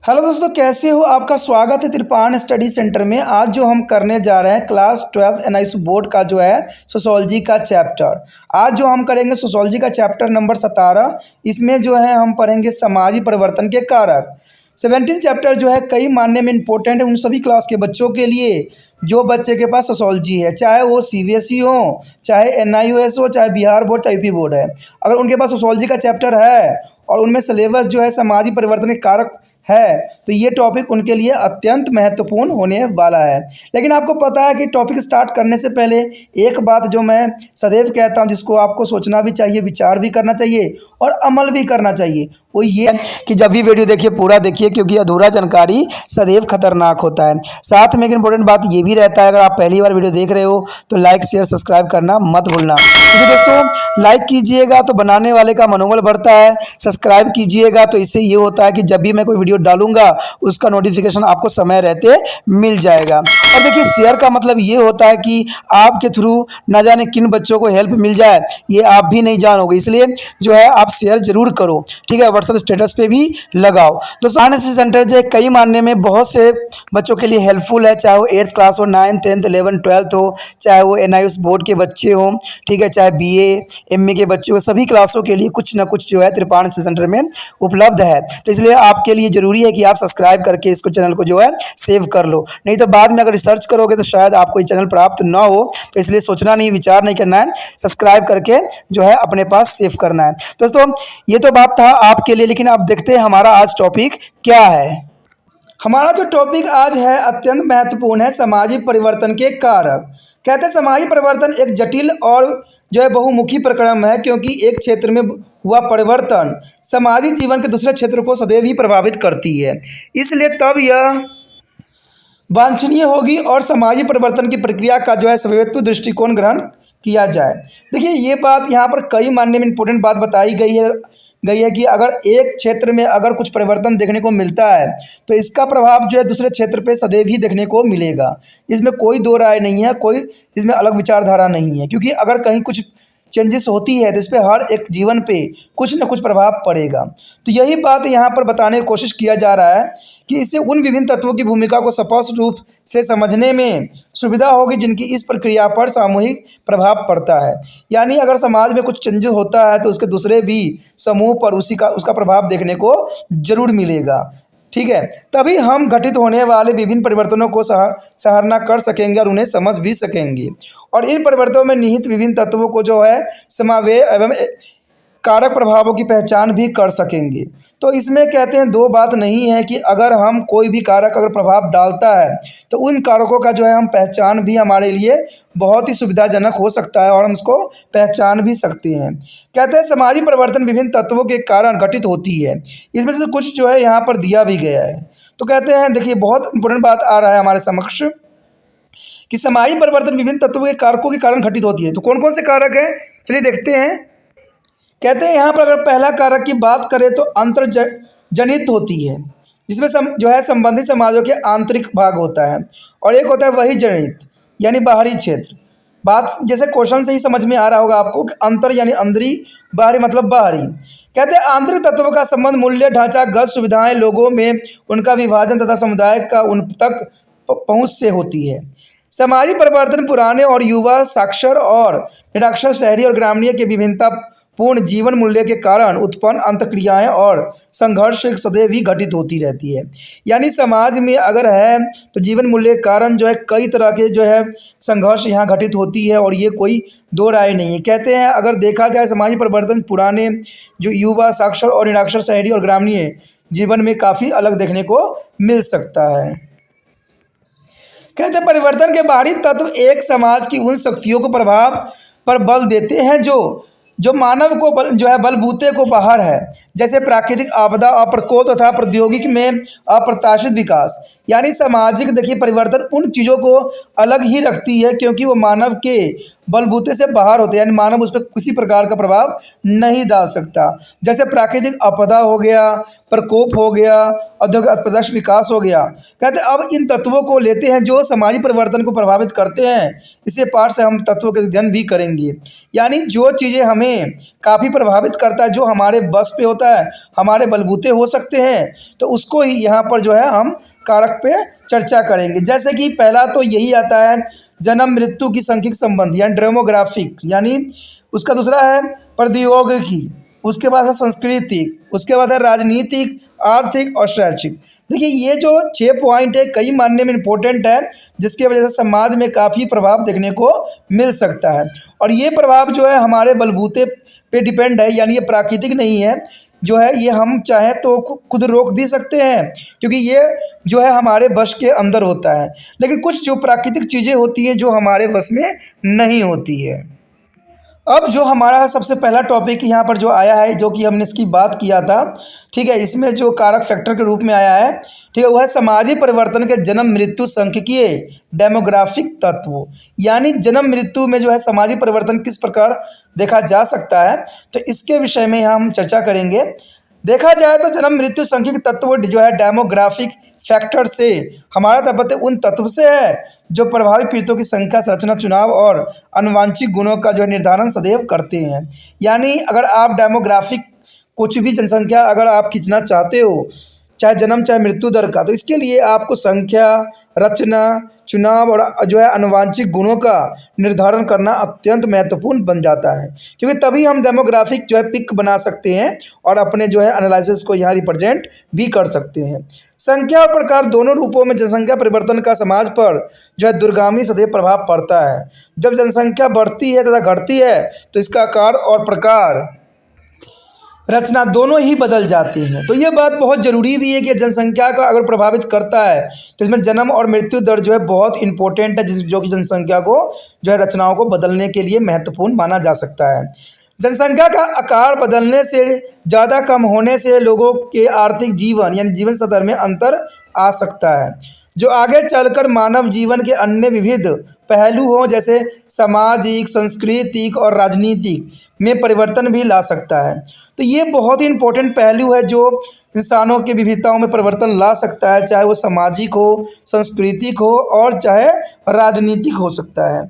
Hello दोस्तों, कैसे हो? आपका स्वागत है त्रिपाण स्टडी सेंटर में। आज जो हम करने जा रहे हैं क्लास 12 एनआईएसयू बोर्ड का जो है सोशोलॉजी का चैप्टर। आज जो हम करेंगे सोशोलॉजी का चैप्टर नंबर 17। इसमें जो है हम पढ़ेंगे समाजी परिवर्तन के कारक। 17 चैप्टर जो है कई मानने में इम्पोर्टेंट है उन सभी क्लास के बच्चों के लिए जो बच्चे के पास सोशोलॉजी है, चाहे वो सीबीएसई हो, चाहे एनआईओएस हो, चाहे बिहार बोर्ड, चाहे यूपी बोर्ड है। अगर उनके पास सोशोलॉजी का चैप्टर है और उनमें सिलेबस जो है समाजी परिवर्तन के कारक है तो ये टॉपिक उनके लिए अत्यंत महत्वपूर्ण होने वाला है। लेकिन आपको पता है कि टॉपिक स्टार्ट करने से पहले एक बात जो मैं सदैव कहता हूँ, जिसको आपको सोचना भी चाहिए, विचार भी करना चाहिए और अमल भी करना चाहिए, वो ये है कि जब भी वीडियो देखिए पूरा देखिए, क्योंकि अधूरा जानकारी सदैव खतरनाक होता है। साथ में एक इंपॉर्टेंट बात ये भी रहता है, अगर आप पहली बार वीडियो देख रहे हो तो लाइक शेयर सब्सक्राइब करना मत भूलना। क्योंकि दोस्तों लाइक कीजिएगा तो बनाने वाले का मनोबल बढ़ता है, सब्सक्राइब कीजिएगा तो इससे ये होता है कि जब भी मैं कोई वीडियो डालूंगा उसका नोटिफिकेशन आपको समय रहते मिल जाएगा। और देखिए शेयर का मतलब ये होता है कि आपके थ्रू ना जाने किन बच्चों को हेल्प मिल जाए, ये आप भी नहीं जानोगे, इसलिए जो है आप शेयर जरूर करो, ठीक है। व्हाट्सएप स्टेटस पे भी लगाओ। दोस्तों एनआईएसयू सेंटर जो है कई मानने में बहुत से बच्चों के लिए हेल्पफुल है, चाहे वो 8th क्लास हो, 9th 10th 11th 12th हो, चाहे वो एनआईएसयू बोर्ड के बच्चे हों, ठीक है, चाहे बीए एमए के बच्चे हो, सभी क्लासों के लिए कुछ ना कुछ जो है त्रिपाण एनआईएसयू सेंटर में उपलब्ध है। तो इसलिए आपके लिए जरूरी है कि आप सब्सक्राइब करके इसको चैनल को जो है सेव कर लो, नहीं तो बाद में अगर रिसर्च करोगे तो शायद आपको ये चैनल प्राप्त ना हो। तो इसलिए सोचना नहीं, विचार नहीं करना है, सब्सक्राइब करके जो है अपने पास सेव करना है। दोस्तों ये तो बात था आपके लिए, लेकिन आप देखते हैं हमारा आज टॉपिक क्या है। हमारा जो टॉपिक आज है अत्यंत महत्वपूर्ण है, सामाजिक परिवर्तन के कारक। कहते हैं सामाजिक परिवर्तन एक जटिल और जो है बहुमुखी प्रक्रम है, क्योंकि एक क्षेत्र में हुआ परिवर्तन सामाजिक जीवन के दूसरे क्षेत्र को सदैव ही प्रभावित करती है। इसलिए तब यह वांछनीय होगी और सामाजिक परिवर्तन की प्रक्रिया का जो है स्वायत्त दृष्टिकोण ग्रहण किया जाए। देखिए ये बात यहाँ पर कई मानने में इम्पोर्टेंट बात बताई गई है कि अगर एक क्षेत्र में अगर कुछ परिवर्तन देखने को मिलता है तो इसका प्रभाव जो है दूसरे क्षेत्र पे सदैव ही देखने को मिलेगा। इसमें कोई दो राय नहीं है, कोई इसमें अलग विचारधारा नहीं है, क्योंकि अगर कहीं कुछ चेंजेस होती है तो इस पर हर एक जीवन पे कुछ न कुछ प्रभाव पड़ेगा। तो यही बात यहाँ पर बताने की कोशिश किया जा रहा है कि इससे उन विभिन्न तत्वों की भूमिका को स्पष्ट रूप से समझने में सुविधा होगी जिनकी इस प्रक्रिया पर सामूहिक प्रभाव पड़ता है। यानी अगर समाज में कुछ चेंजेस होता है तो उसके दूसरे भी समूह पर उसका प्रभाव देखने को जरूर मिलेगा, ठीक है। तभी हम घटित होने वाले विभिन्न परिवर्तनों को सराहना कर सकेंगे और उन्हें समझ भी सकेंगे, और इन परिवर्तनों में निहित विभिन्न तत्वों को जो है समावेश एवं कारक प्रभावों की पहचान भी कर सकेंगे। तो इसमें कहते हैं दो बात नहीं है कि अगर हम कोई भी कारक अगर प्रभाव डालता है तो उन कारकों का जो है हम पहचान भी हमारे लिए बहुत ही सुविधाजनक हो सकता है और हम उसको पहचान भी सकते हैं। कहते हैं सामाजिक परिवर्तन विभिन्न तत्वों के कारण घटित होती है। इसमें से कुछ जो है यहाँ पर दिया भी गया है। तो कहते हैं देखिए बहुत इंपॉर्टेंट बात आ रहा है हमारे समक्ष कि सामाजिक परिवर्तन विभिन्न तत्वों के कारकों के कारण घटित होती है। तो कौन कौन से कारक हैं, चलिए देखते हैं। कहते हैं यहाँ पर अगर पहला कारक की बात करें तो अंतर्जनित होती है, जिसमें जो है संबंधित समाजों के आंतरिक भाग होता है, और एक होता है वही जनित यानी बाहरी क्षेत्र। बात जैसे क्वेश्चन से ही समझ में आ रहा होगा आपको कि अंतर यानी अंदरी, बाहरी मतलब बाहरी। कहते हैं आंतरिक तत्वों का संबंध मूल्य, ढांचागत सुविधाएं, लोगों में उनका विभाजन तथा समुदाय का उन तक पहुँच से होती है। सामाजिक परिवर्तन पुराने और युवा, साक्षर और निरक्षर, शहरी और ग्रामीण के विभिन्नता पूर्ण जीवन मूल्य के कारण उत्पन्न अंतक्रियाएं और संघर्ष सदैव ही घटित होती रहती है। यानी समाज में अगर है तो जीवन मूल्य के कारण जो है कई तरह के जो है संघर्ष यहाँ घटित होती है, और ये कोई दो राय नहीं है। कहते हैं अगर देखा जाए सामाजिक परिवर्तन पुराने जो युवा, साक्षर और निरक्षर, शहरी और ग्रामीण जीवन में काफ़ी अलग देखने को मिल सकता है। कहते हैं परिवर्तन के बाहरी तत्व एक समाज की उन शक्तियों को प्रभाव पर बल देते हैं जो मानव को जो है बलबूते को बाहर है, जैसे प्राकृतिक आपदा, अप्रकोप तथा प्रौद्योगिकी में अप्रत्याशित विकास। यानी सामाजिक देखिए परिवर्तन उन चीज़ों को अलग ही रखती है क्योंकि वो मानव के बलबूते से बाहर होते हैं, यानी मानव उस पर किसी प्रकार का प्रभाव नहीं डाल सकता। जैसे प्राकृतिक आपदा हो गया, प्रकोप हो गया, औद्योगिक अप्रत्यक्ष विकास हो गया। कहते हैं अब इन तत्वों को लेते हैं जो सामाजिक परिवर्तन को प्रभावित करते हैं, इसे पाठ से हम तत्वों के अध्ययन भी करेंगे। यानी जो चीज़ें हमें काफ़ी प्रभावित करता है, जो हमारे बस पे होता है, हमारे बलबूते हो सकते हैं, तो उसको ही यहाँ पर जो है हम कारक पे चर्चा करेंगे। जैसे कि पहला तो यही आता है जन्म मृत्यु की सांख्यिक संबंध यानी डेमोग्राफिक, यानी उसका दूसरा है प्रौद्योगिकी, उसके बाद है सांस्कृतिक, उसके बाद है राजनीतिक, आर्थिक और शैक्षिक। देखिए ये जो 6 पॉइंट है कई मानने में इम्पोर्टेंट है, जिसकी वजह से समाज में काफ़ी प्रभाव देखने को मिल सकता है। और ये प्रभाव जो है हमारे बलबूते पे डिपेंड है, यानी ये प्राकृतिक नहीं है, जो है ये हम चाहें तो खुद रोक भी सकते हैं क्योंकि ये जो है हमारे वश के अंदर होता है। लेकिन कुछ जो प्राकृतिक चीज़ें होती हैं जो हमारे वश में नहीं होती है। अब जो हमारा सबसे पहला टॉपिक यहाँ पर जो आया है, जो कि हमने इसकी बात किया था, ठीक है, इसमें जो कारक फैक्टर के रूप में आया है, ठीक है, वह है सामाजिक परिवर्तन के जन्म मृत्यु सांख्यिकीय डेमोग्राफिक तत्व। यानी जन्म मृत्यु में जो है सामाजिक परिवर्तन किस प्रकार देखा जा सकता है, तो इसके विषय में हम चर्चा करेंगे। देखा जाए तो जन्म मृत्यु सांख्यिक तत्व जो है डेमोग्राफिक फैक्टर से हमारा तात्पर्य उन तत्व से है जो प्रभावित पीड़ितों की संख्या, संरचना, चुनाव और आनुवांशिक गुणों का जो है निर्धारण सदैव करते हैं। यानी अगर आप डेमोग्राफिक कुछ भी जनसंख्या अगर आप खींचना चाहते हो, चाहे जन्म चाहे मृत्यु दर का, तो इसके लिए आपको संख्या, रचना, चुनाव और जो है आनुवांशिक गुणों का निर्धारण करना अत्यंत महत्वपूर्ण बन जाता है, क्योंकि तभी हम डेमोग्राफिक जो है पिक बना सकते हैं और अपने जो है एनालिसिस को यहाँ रिप्रेजेंट भी कर सकते हैं। संख्या और प्रकार दोनों रूपों में जनसंख्या परिवर्तन का समाज पर जो है दूरगामी सदैव प्रभाव पड़ता है। जब जनसंख्या बढ़ती है तथा घटती है तो इसका आकार और प्रकार, रचना दोनों ही बदल जाती हैं। तो ये बात बहुत ज़रूरी भी है कि जनसंख्या का अगर प्रभावित करता है तो इसमें जन्म और मृत्यु दर जो है बहुत इंपॉर्टेंट है, जो कि जनसंख्या को जो है रचनाओं को बदलने के लिए महत्वपूर्ण माना जा सकता है। जनसंख्या का आकार बदलने से, ज़्यादा कम होने से लोगों के आर्थिक जीवन यानी जीवन स्तर में अंतर आ सकता है, जो आगे चलकर मानव जीवन के अन्य विविध पहलू हों जैसे सामाजिक, सांस्कृतिक और राजनीतिक में परिवर्तन भी ला सकता है। तो ये बहुत ही इम्पोर्टेंट पहलू है जो इंसानों की विविधताओं में परिवर्तन ला सकता है, चाहे वो सामाजिक हो, सांस्कृतिक हो और चाहे राजनीतिक हो सकता है।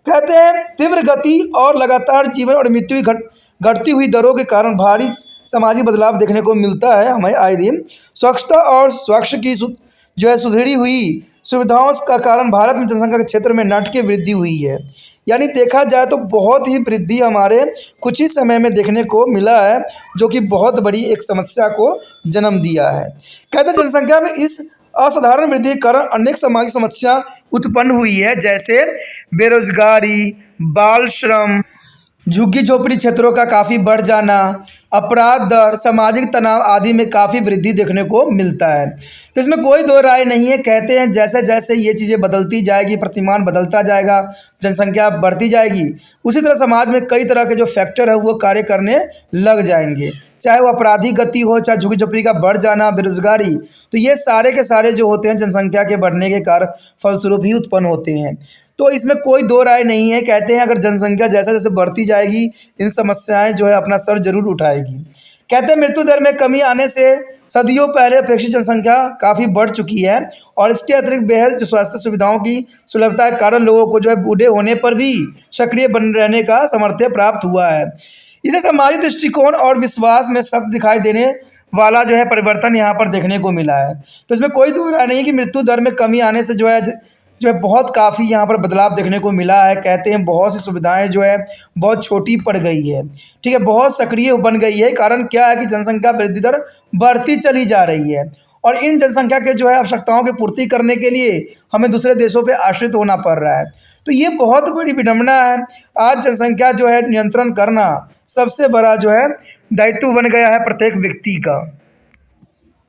कहते हैं तीव्र गति और लगातार जीवन और मृत्यु की घटती हुई दरों के कारण भारी सामाजिक बदलाव देखने को मिलता है हमें आए दिन। स्वच्छता और स्वास्थ्य की जो है सुधरी हुई सुविधाओं का कारण भारत में जनसंख्या के क्षेत्र में नाटकीय वृद्धि हुई है। यानी देखा जाए तो बहुत ही वृद्धि हमारे कुछ ही समय में देखने को मिला है, जो कि बहुत बड़ी एक समस्या को जन्म दिया है। कहते हैं जनसंख्या में इस असाधारण वृद्धि के कारण अनेक सामाजिक समस्या उत्पन्न हुई है, जैसे बेरोजगारी, बाल श्रम, झुग्गी झोपड़ी क्षेत्रों का काफ़ी बढ़ जाना, अपराध दर, सामाजिक तनाव आदि में काफ़ी वृद्धि देखने को मिलता है। तो इसमें कोई दो राय नहीं है। कहते हैं जैसे जैसे ये चीज़ें बदलती जाएगी, प्रतिमान बदलता जाएगा, जनसंख्या बढ़ती जाएगी, उसी तरह समाज में कई तरह के जो फैक्टर है वो कार्य करने लग जाएंगे, चाहे वो आपराधिक गति हो, चाहे झुग्गी झोपड़ी का बढ़ जाना, बेरोजगारी। तो ये सारे के सारे जो होते हैं जनसंख्या के बढ़ने के कारण फलस्वरूप ही उत्पन्न होते हैं। तो इसमें कोई दो राय नहीं है। कहते हैं अगर जनसंख्या जैसे जैसे बढ़ती जाएगी इन समस्याएं जो है अपना सर जरूर उठाएगी। कहते हैं मृत्यु दर में कमी आने से सदियों पहले अपेक्षित जनसंख्या काफ़ी बढ़ चुकी है और इसके अतिरिक्त बेहद स्वास्थ्य सुविधाओं की सुलभता के कारण लोगों को जो है बूढ़े होने पर भी सक्रिय बन रहने का सामर्थ्य प्राप्त हुआ है। इसे सामाजिक दृष्टिकोण और विश्वास में सख्त दिखाई देने वाला जो है परिवर्तन यहाँ पर देखने को मिला है। तो इसमें कोई दो राय नहीं कि मृत्यु दर में कमी आने से जो है बहुत काफ़ी यहाँ पर बदलाव देखने को मिला है। कहते हैं बहुत सी सुविधाएं जो है बहुत छोटी पड़ गई है, ठीक है, बहुत सक्रिय बन गई है। कारण क्या है कि जनसंख्या वृद्धि दर बढ़ती चली जा रही है और इन जनसंख्या के जो है आवश्यकताओं की पूर्ति करने के लिए हमें दूसरे देशों पे आश्रित होना पड़ रहा है। तो ये बहुत बड़ी विडंबना है। आज जनसंख्या जो है नियंत्रण करना सबसे बड़ा जो है दायित्व बन गया है प्रत्येक व्यक्ति का।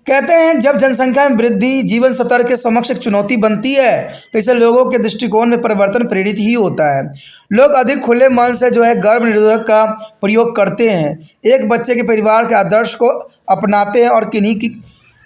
कहते हैं जब जनसंख्या में वृद्धि जीवन स्तर के समक्ष एक चुनौती बनती है तो इसे लोगों के दृष्टिकोण में परिवर्तन प्रेरित ही होता है। लोग अधिक खुले मन से जो है गर्भ निरोधक का प्रयोग करते हैं, एक बच्चे के परिवार के आदर्श को अपनाते हैं और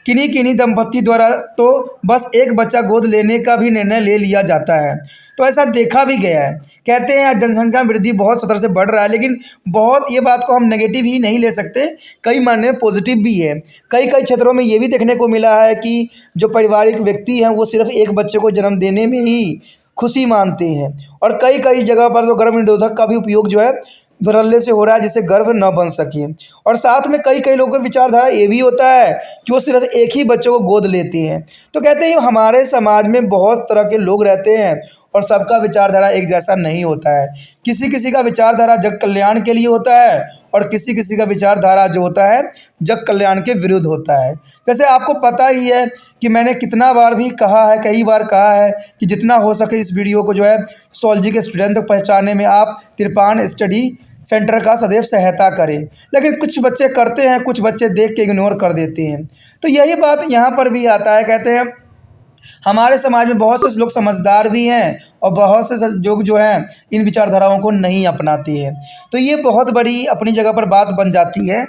किन्हीं किन्हीं दंपति द्वारा तो बस एक बच्चा गोद लेने का भी निर्णय ले लिया जाता है। तो ऐसा देखा भी गया है। कहते हैं जनसंख्या वृद्धि बहुत सतर से बढ़ रहा है, लेकिन बहुत ये बात को हम नेगेटिव ही नहीं ले सकते, कई मायने में पॉजिटिव भी है। कई कई क्षेत्रों में ये भी देखने को मिला है कि जो पारिवारिक व्यक्ति हैं वो सिर्फ एक बच्चे को जन्म देने में ही खुशी मानते हैं, और कई कई जगह पर तो गर्भ निरोधक का भी उपयोग जो है धड़ल्ले से हो रहा है, जिससे गर्भ न बन सके। और साथ में कई कई लोगों की विचारधारा ये भी होता है कि वो सिर्फ एक ही बच्चे को गोद लेते हैं। तो कहते हैं हमारे समाज में बहुत तरह के लोग रहते हैं और सबका विचारधारा एक जैसा नहीं होता है। किसी किसी का विचारधारा जग कल्याण के लिए होता है और किसी किसी का विचारधारा जो होता है जग कल्याण के विरुद्ध होता है। वैसे आपको पता ही है कि मैंने कितना बार भी कहा है, कई बार कहा है कि जितना हो सके इस वीडियो को जो है सोशोलॉजी के स्टूडेंट तक पहुँचाने में आप तिरपान स्टडी सेंटर का सदैव सहायता करें। लेकिन कुछ बच्चे करते हैं, कुछ बच्चे देख के इग्नोर कर देते हैं। तो यही बात यहाँ पर भी आता है। कहते हैं हमारे समाज में बहुत से लोग समझदार भी हैं और बहुत से लोग जो हैं इन विचारधाराओं को नहीं अपनाते हैं। तो ये बहुत बड़ी अपनी जगह पर बात बन जाती है।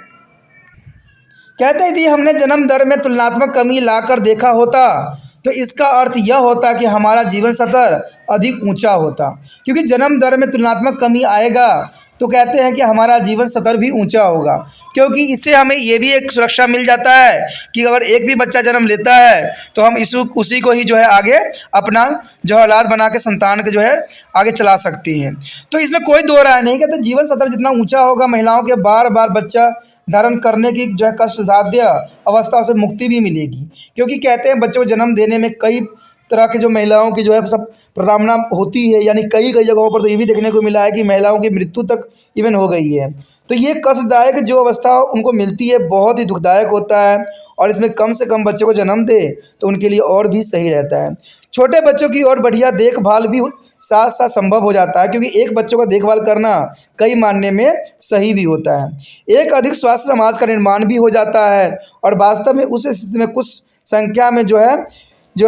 कहते हैं यदि हमने जन्म दर में तुलनात्मक कमी लाकर देखा होता तो इसका अर्थ यह होता कि हमारा जीवन स्तर अधिक ऊंचा होता, क्योंकि जन्म दर में तुलनात्मक कमी आएगा तो कहते हैं कि हमारा जीवन स्तर भी ऊंचा होगा, क्योंकि इससे हमें ये भी एक सुरक्षा मिल जाता है कि अगर एक भी बच्चा जन्म लेता है तो हम उसी को ही जो है आगे अपना जो औलाद बना के संतान के जो है आगे चला सकते हैं। तो इसमें कोई दो राय नहीं। कहते जीवन स्तर जितना ऊंचा होगा, महिलाओं के बार बार बच्चा धारण करने की जो है कष्टसाध्य अवस्था से मुक्ति भी मिलेगी, क्योंकि कहते हैं बच्चों को जन्म देने में कई तरह के जो महिलाओं की जो है सब प्रताड़ना होती है। यानी कई कई जगहों पर तो ये भी देखने को मिला है कि महिलाओं की मृत्यु तक इवन हो गई है। तो ये कष्टदायक जो अवस्था उनको मिलती है बहुत ही दुखदायक होता है, और इसमें कम से कम बच्चे को जन्म दे तो उनके लिए और भी सही रहता है। छोटे बच्चों की और बढ़िया देखभाल भी साथ साथ संभव हो जाता है, क्योंकि एक बच्चों का देखभाल करना कई मायने में सही भी होता है। एक अधिक स्वास्थ्य समाज का निर्माण भी हो जाता है, और वास्तव में उस स्थिति में कुछ संख्या में जो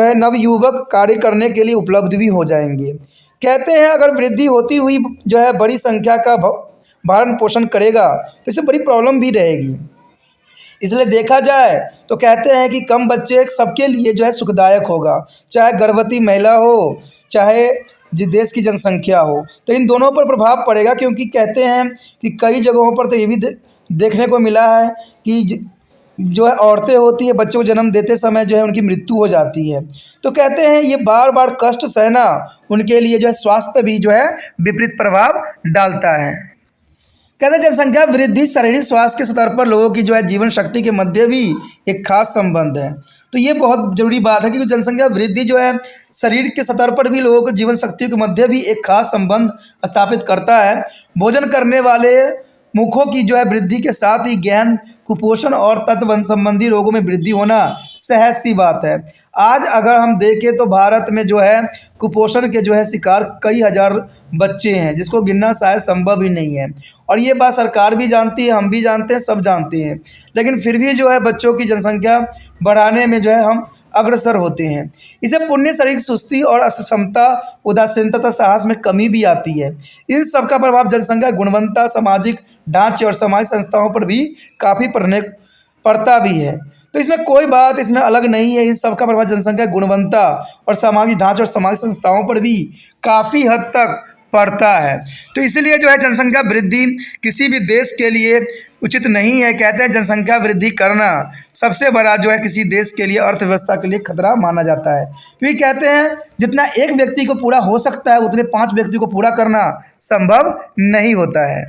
है नवयुवक कार्य करने के लिए उपलब्ध भी हो जाएंगे। कहते हैं अगर वृद्धि होती हुई जो है बड़ी संख्या का भरण पोषण करेगा तो इससे बड़ी प्रॉब्लम भी रहेगी। इसलिए देखा जाए तो कहते हैं कि कम बच्चे सबके लिए जो है सुखदायक होगा, चाहे गर्भवती महिला हो चाहे जिस देश की जनसंख्या हो, तो इन दोनों पर प्रभाव पड़ेगा। क्योंकि कहते हैं कि कई जगहों पर तो ये भी देखने को मिला है कि जो है औरतें होती है बच्चों को जन्म देते समय जो है उनकी मृत्यु हो जाती है। तो कहते हैं ये बार बार कष्ट सहना उनके लिए जो है स्वास्थ्य पर भी जो है विपरीत प्रभाव डालता है। कहते हैं जनसंख्या वृद्धि शारीरिक स्वास्थ्य के स्तर पर लोगों की जो है जीवन शक्ति के मध्य भी एक खास संबंध है। तो ये बहुत जरूरी बात है, क्योंकि जनसंख्या वृद्धि जो है शरीर के स्तर पर भी लोगों को जीवन शक्ति के मध्य भी एक खास संबंध स्थापित करता है। भोजन करने वाले मुखों की जो है वृद्धि के साथ ही गहन कुपोषण और तत्व संबंधी रोगों में वृद्धि होना सहज सी बात है। आज अगर हम देखें तो भारत में जो है कुपोषण के जो है शिकार कई हजार बच्चे हैं, जिसको गिनना शायद संभव ही नहीं है। और ये बात सरकार भी जानती है, हम भी जानते हैं, सब जानते हैं, लेकिन फिर भी जो है बच्चों की जनसंख्या बढ़ाने में जो है हम अग्रसर होते हैं। इसे पुण्य शारीरिक सुस्ती और अक्षमता, उदासीनता तथा साहस में कमी भी आती है। इन सब का प्रभाव जनसंख्या गुणवत्ता, सामाजिक ढांचे और समाज संस्थाओं पर भी काफ़ी पड़ता भी है। तो इसमें कोई बात इसमें अलग नहीं है। इन सब का प्रभाव जनसंख्या गुणवत्ता और सामाजिक ढांचे और समाज संस्थाओं पर भी काफ़ी हद तक पड़ता है। तो इसलिए जो है जनसंख्या वृद्धि किसी भी देश के लिए उचित नहीं है। कहते हैं जनसंख्या वृद्धि करना सबसे बड़ा जो है किसी देश के लिए अर्थव्यवस्था के लिए खतरा माना जाता है, क्योंकि कहते हैं जितना एक व्यक्ति को पूरा हो सकता है उतने 5 व्यक्ति को पूरा करना संभव नहीं होता है।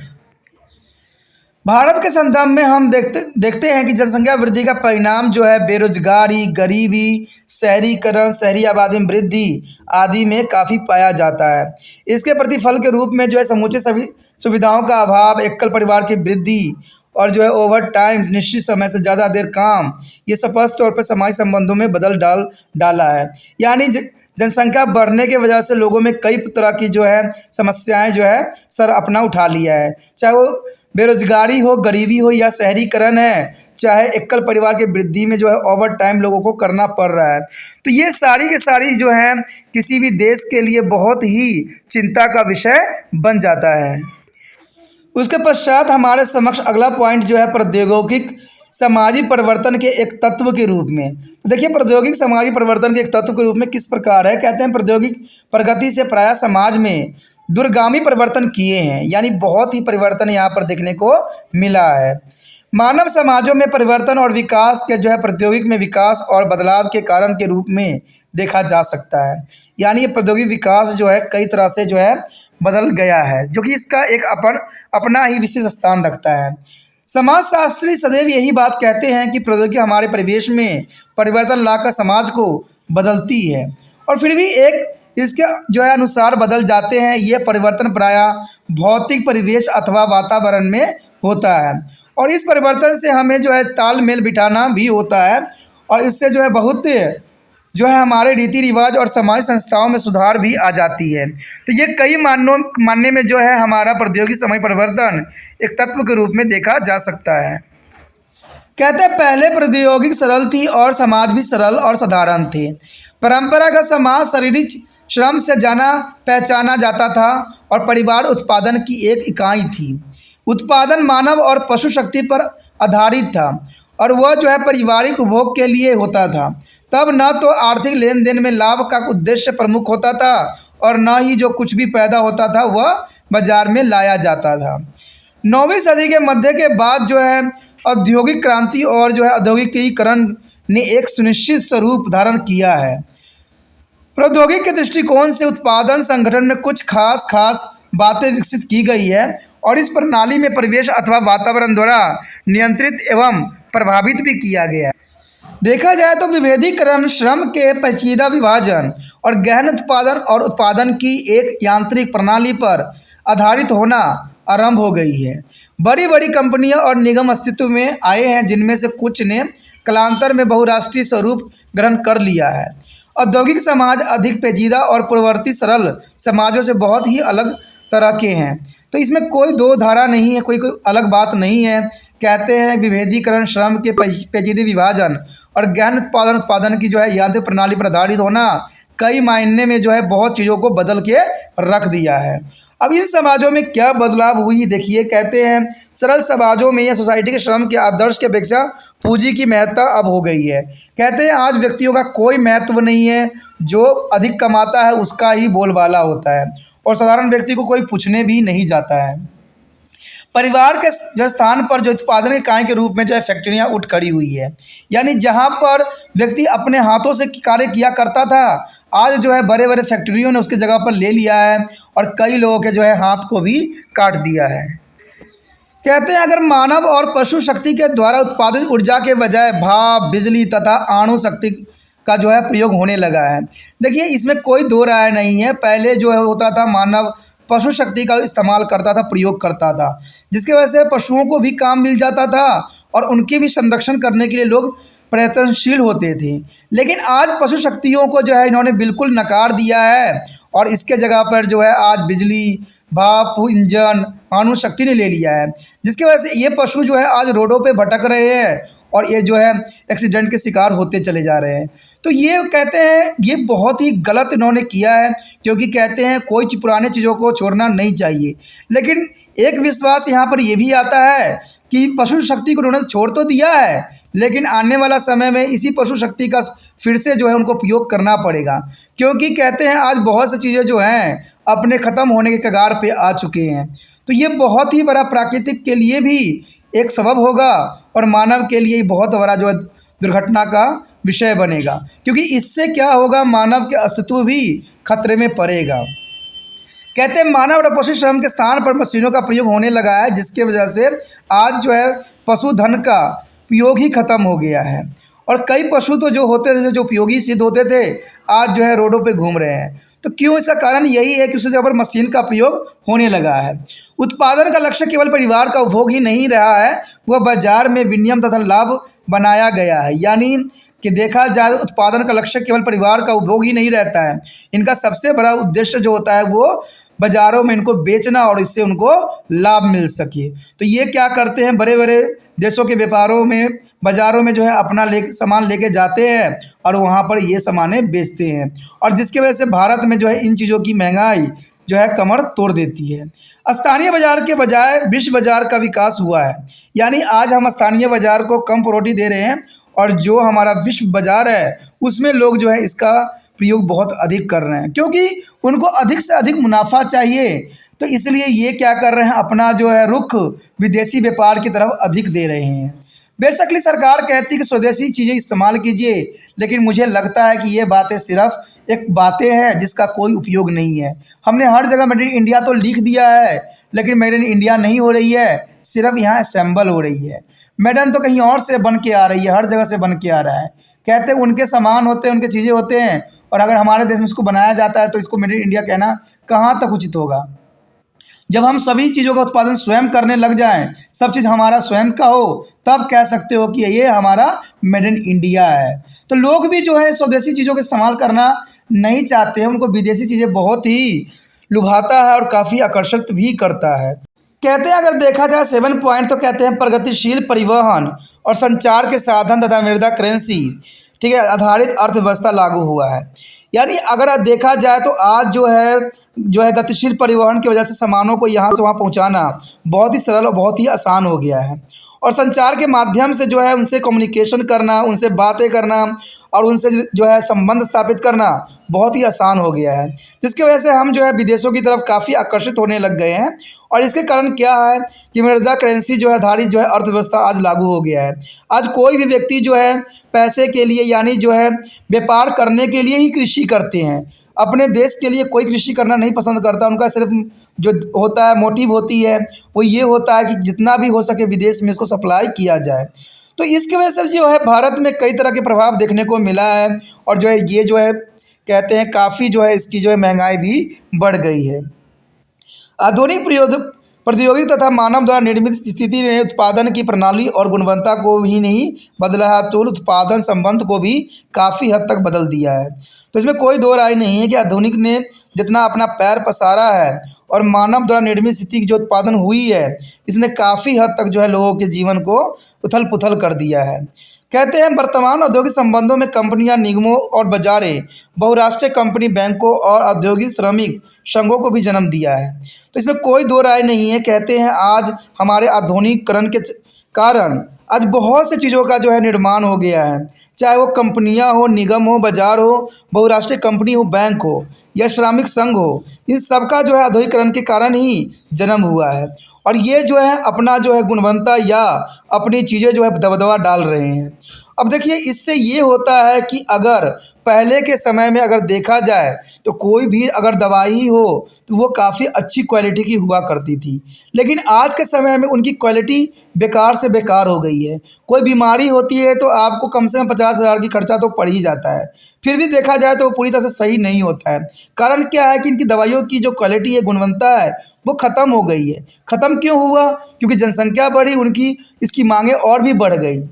भारत के संदर्भ में हम देखते हैं कि जनसंख्या वृद्धि का परिणाम जो है बेरोजगारी, गरीबी, शहरीकरण, शहरी आबादी में वृद्धि आदि में काफ़ी पाया जाता है। इसके प्रतिफल के रूप में जो है समूचे सभी सुविधाओं का अभाव, एकल परिवार की वृद्धि और जो है ओवर टाइम, निश्चित समय से ज़्यादा देर काम, ये स्पष्ट तौर पर सामाजिक संबंधों में बदल डाला है। यानी जनसंख्या बढ़ने की वजह से लोगों में कई तरह की जो है समस्याएं जो है सर अपना उठा लिया है, चाहे वो बेरोजगारी हो, गरीबी हो या शहरीकरण है, चाहे एकल परिवार की वृद्धि में जो है ओवर टाइम लोगों को करना पड़ रहा है। तो ये सारी की सारी जो है किसी भी देश के लिए बहुत ही चिंता का विषय बन जाता है। उसके पश्चात हमारे समक्ष अगला पॉइंट जो है प्रौद्योगिक सामाजिक परिवर्तन के एक तत्व के रूप में। तो देखिए प्रौद्योगिक सामाजिक परिवर्तन के एक तत्व के रूप में किस प्रकार है, कहते हैं प्रौद्योगिक प्रगति से प्रायः समाज में दूरगामी परिवर्तन किए हैं, यानी बहुत ही परिवर्तन यहाँ पर देखने को मिला है। मानव समाजों में परिवर्तन और विकास के जो है प्रौद्योगिक में विकास और बदलाव के कारण के रूप में देखा जा सकता है। यानी ये प्रौद्योगिक विकास जो है कई तरह से जो है बदल गया है, जो कि इसका एक अपना ही विशेष स्थान रखता है। समाजशास्त्री सदैव यही बात कहते हैं कि प्रौद्योगिकी हमारे परिवेश में परिवर्तन लाकर समाज को बदलती है, और फिर भी एक इसके जो है अनुसार बदल जाते हैं। ये परिवर्तन प्रायः भौतिक परिवेश अथवा वातावरण में होता है, और इस परिवर्तन से हमें जो है तालमेल बिठाना भी होता है, और इससे जो है बहुत जो है हमारे रीति रिवाज और समाज संस्थाओं में सुधार भी आ जाती है। तो ये कई मानने में जो है हमारा प्रौद्योगिकी समय परिवर्तन एक तत्व के रूप में देखा जा सकता है। कहते हैं पहले प्रौद्योगिकी सरल थी और समाज भी सरल और साधारण थे। परंपरागत समाज शारीरिक श्रम से जाना पहचाना जाता था और परिवार उत्पादन की एक इकाई थी। उत्पादन मानव और पशु शक्ति पर आधारित था, और वह जो है पारिवारिक उपभोग के लिए होता था। तब न तो आर्थिक लेन देन में लाभ का उद्देश्य प्रमुख होता था, और न ही जो कुछ भी पैदा होता था वह बाजार में लाया जाता था। 9वीं सदी के मध्य के बाद जो है औद्योगिक क्रांति और जो है औद्योगिकीकरण ने एक सुनिश्चित स्वरूप धारण किया है। प्रौद्योगिकी के दृष्टिकोण से उत्पादन संगठन में कुछ खास बातें विकसित की गई है, और इस प्रणाली में परिवेश अथवा वातावरण द्वारा नियंत्रित एवं प्रभावित भी किया गया है। देखा जाए तो विभेदीकरण, श्रम के पेचीदा विभाजन और गहन उत्पादन और उत्पादन की एक यांत्रिक प्रणाली पर आधारित होना आरंभ हो गई है। बड़ी बड़ी कंपनियां और निगम अस्तित्व में आए हैं, जिनमें से कुछ ने कालांतर में बहुराष्ट्रीय स्वरूप ग्रहण कर लिया है। औद्योगिक समाज अधिक पेचीदा और पूर्ववर्ती सरल समाजों से बहुत ही अलग तरह के हैं। तो इसमें कोई दो धारा नहीं है, कोई अलग बात नहीं है। कहते हैं विभेदीकरण, श्रम के पेचीदे विभाजन और गहन उत्पादन की जो है यांत्रिक प्रणाली पर आधारित होना कई मायने में जो है बहुत चीज़ों को बदल के रख दिया है। अब इन समाजों में क्या बदलाव हुई देखिए। कहते हैं सरल समाजों में या सोसाइटी के श्रम के आदर्श की अपेक्षा पूंजी की महत्ता अब हो गई है। कहते हैं आज व्यक्तियों का कोई महत्व नहीं है, जो अधिक कमाता है उसका ही बोलबाला होता है, और साधारण व्यक्ति को कोई पूछने भी नहीं जाता है। परिवार के जो स्थान पर जो उत्पादन इकाई के रूप में जो है फैक्ट्रियाँ उठ खड़ी हुई है, यानी जहाँ पर व्यक्ति अपने हाथों से कार्य किया करता था, आज जो है बड़े बड़े फैक्ट्रियों ने उसकी जगह पर ले लिया है, और कई लोगों के जो है हाथ को भी काट दिया है। कहते हैं अगर मानव और पशु शक्ति के द्वारा उत्पादित ऊर्जा के बजाय भाप, बिजली तथा अणु शक्ति का जो है प्रयोग होने लगा है। देखिए इसमें कोई दो राय नहीं है। पहले जो है होता था मानव पशु शक्ति का इस्तेमाल करता था, प्रयोग करता था, जिसकी वजह से पशुओं को भी काम मिल जाता था और उनके भी संरक्षण करने के लिए लोग प्रयत्नशील होते थे। लेकिन आज पशु शक्तियों को जो है इन्होंने बिल्कुल नकार दिया है, और इसके जगह पर जो है आज बिजली, भाप, इंजन, अणु शक्ति ने ले लिया है, जिसकी वजह से ये पशु जो है आज रोडों पे भटक रहे हैं, और ये जो है एक्सीडेंट के शिकार होते चले जा रहे हैं। तो ये कहते हैं ये बहुत ही गलत इन्होंने किया है, क्योंकि कहते हैं कोई पुराने चीज़ों को छोड़ना नहीं चाहिए। लेकिन एक विश्वास यहाँ पर ये भी आता है कि पशु शक्ति को उन्होंने छोड़ तो दिया है, लेकिन आने वाला समय में इसी पशु शक्ति का फिर से जो है उनको उपयोग करना पड़ेगा, क्योंकि कहते हैं आज बहुत सी चीज़ें जो हैं अपने ख़त्म होने के कगार पे आ चुके हैं। तो ये बहुत ही बड़ा प्राकृतिक के लिए भी एक सबब होगा, और मानव के लिए बहुत बड़ा जो है दुर्घटना का विषय बनेगा, क्योंकि इससे क्या होगा, मानव के अस्तित्व भी खतरे में पड़ेगा। कहते हैं मानव और पशु श्रम के स्थान पर मशीनों का प्रयोग होने लगा है, जिसके वजह से आज जो है पशुधन का उपयोग ही खत्म हो गया है, और कई पशु तो जो होते थे जो उपयोगी सिद्ध होते थे आज जो है रोडों पे घूम रहे हैं। तो क्यों? इसका कारण यही है कि उससे जब मशीन का प्रयोग होने लगा है। उत्पादन का लक्ष्य केवल परिवार का उपभोग ही नहीं रहा है, वह बाजार में विनिमय तथा लाभ बनाया गया है। यानी कि देखा जाए उत्पादन का लक्ष्य केवल परिवार का उपभोग ही नहीं रहता है, इनका सबसे बड़ा उद्देश्य जो होता है वो बाज़ारों में इनको बेचना और इससे उनको लाभ मिल सके। तो ये क्या करते हैं, बड़े बड़े देशों के व्यापारों में बाज़ारों में जो है अपना सामान लेके जाते हैं और वहाँ पर ये सामानें बेचते हैं, और जिसकी वजह से भारत में जो है इन चीज़ों की महंगाई जो है कमर तोड़ देती है। स्थानीय बाजार के बजाय विश्व बाजार का विकास हुआ है, यानी आज हम स्थानीय बाजार को कम प्रायोरिटी दे रहे हैं और जो हमारा विश्व बाजार है उसमें लोग जो है इसका प्रयोग बहुत अधिक कर रहे हैं, क्योंकि उनको अधिक से अधिक मुनाफा चाहिए। तो इसलिए ये क्या कर रहे हैं, अपना जो है रुख विदेशी व्यापार की तरफ अधिक दे रहे हैं। बेशकली सरकार कहती है कि स्वदेशी चीज़ें इस्तेमाल कीजिए, लेकिन मुझे लगता है कि ये बातें सिर्फ एक बातें हैं जिसका कोई उपयोग नहीं है। हमने हर जगह मेड इन इंडिया तो लिख दिया है, लेकिन मेड इन इंडिया नहीं हो रही है, सिर्फ यहाँ असेंबल हो रही है। मेडन तो कहीं और से बन के आ रही है, हर जगह से बन के आ रहा है। कहते हैं उनके सामान होते हैं, उनके चीज़ें होते हैं, और अगर हमारे देश में इसको बनाया जाता है तो इसको मेड इन इंडिया कहना कहाँ तक उचित होगा। जब हम सभी चीज़ों का उत्पादन स्वयं करने लग जाएं, सब चीज़ हमारा स्वयं का हो, तब कह सकते हो कि ये हमारा मेड इन इंडिया है। तो लोग भी जो है स्वदेशी चीज़ों का इस्तेमाल करना नहीं चाहते हैं, उनको विदेशी चीज़ें बहुत ही लुभाता है और काफ़ी आकर्षित भी करता है। कहते हैं अगर देखा जाए 7 पॉइंट, तो कहते हैं प्रगतिशील परिवहन और संचार के साधन तथा मृदा करेंसी, ठीक है, आधारित अर्थव्यवस्था लागू हुआ है। यानी अगर देखा जाए तो आज जो है गतिशील परिवहन की वजह से सामानों को यहाँ से वहाँ पहुँचाना बहुत ही सरल और बहुत ही आसान हो गया है, और संचार के माध्यम से जो है उनसे कम्युनिकेशन करना, उनसे बातें करना और उनसे जो है संबंध स्थापित करना बहुत ही आसान हो गया है, जिसकी वजह से हम जो है विदेशों की तरफ काफ़ी आकर्षित होने लग गए हैं। और इसके कारण क्या है कि मृदा करेंसी जो है आधारित जो है अर्थव्यवस्था आज लागू हो गया है। आज कोई भी व्यक्ति जो है पैसे के लिए, यानी जो है व्यापार करने के लिए ही कृषि करते हैं। अपने देश के लिए कोई कृषि करना नहीं पसंद करता। उनका सिर्फ जो होता है, मोटिव होती है, वो ये होता है कि जितना भी हो सके विदेश में इसको सप्लाई किया जाए। तो इसकी वजह से जो है भारत में कई तरह के प्रभाव देखने को मिला है, और जो है ये जो है कहते हैं काफ़ी जो है इसकी जो है महंगाई भी बढ़ गई है। आधुनिक प्रौद्योगिकी तथा मानव द्वारा निर्मित स्थिति ने उत्पादन की प्रणाली और गुणवत्ता को ही नहीं बदला है, तो उत्पादन संबंध को भी काफ़ी हद तक बदल दिया है। तो इसमें कोई दो राय नहीं है कि आधुनिक ने जितना अपना पैर पसारा है और मानव द्वारा निर्मित स्थिति की जो उत्पादन हुई है, इसने काफ़ी हद तक जो है लोगों के जीवन को उथल पुथल कर दिया है। कहते हैं वर्तमान औद्योगिक संबंधों में कंपनियां, निगमों और बाजारें, बहुराष्ट्रीय कंपनी, बैंकों और औद्योगिक श्रमिक संघों को भी जन्म दिया है। तो इसमें कोई दो राय नहीं है। कहते हैं आज हमारे आधुनिकीकरण के कारण आज बहुत सी चीज़ों का जो है निर्माण हो गया है, चाहे वो कंपनियां हो, निगम हो, बाजार हो, बहुराष्ट्रीय कंपनी हो, बैंक हो या श्रमिक संघ हो, इन सब का जो है आधुनिकीकरण के कारण ही जन्म हुआ है। और ये जो है अपना जो है गुणवत्ता या अपनी चीज़ें जो है दबदबा डाल रहे हैं। अब देखिए इससे ये होता है कि अगर पहले के समय में अगर देखा जाए तो कोई भी अगर दवाई हो तो वो काफ़ी अच्छी क्वालिटी की हुआ करती थी, लेकिन आज के समय में उनकी क्वालिटी बेकार से बेकार हो गई है। कोई बीमारी होती है तो आपको कम से कम 50,000 की खर्चा तो पड़ ही जाता है, फिर भी देखा जाए तो वो पूरी तरह से सही नहीं होता है। कारण क्या है कि इनकी दवाइयों की जो क्वालिटी है, गुणवत्ता है, वो ख़त्म हो गई है। ख़त्म क्यों हुआ? क्योंकि जनसंख्या बढ़ी, उनकी इसकी मांगें और भी बढ़ गई।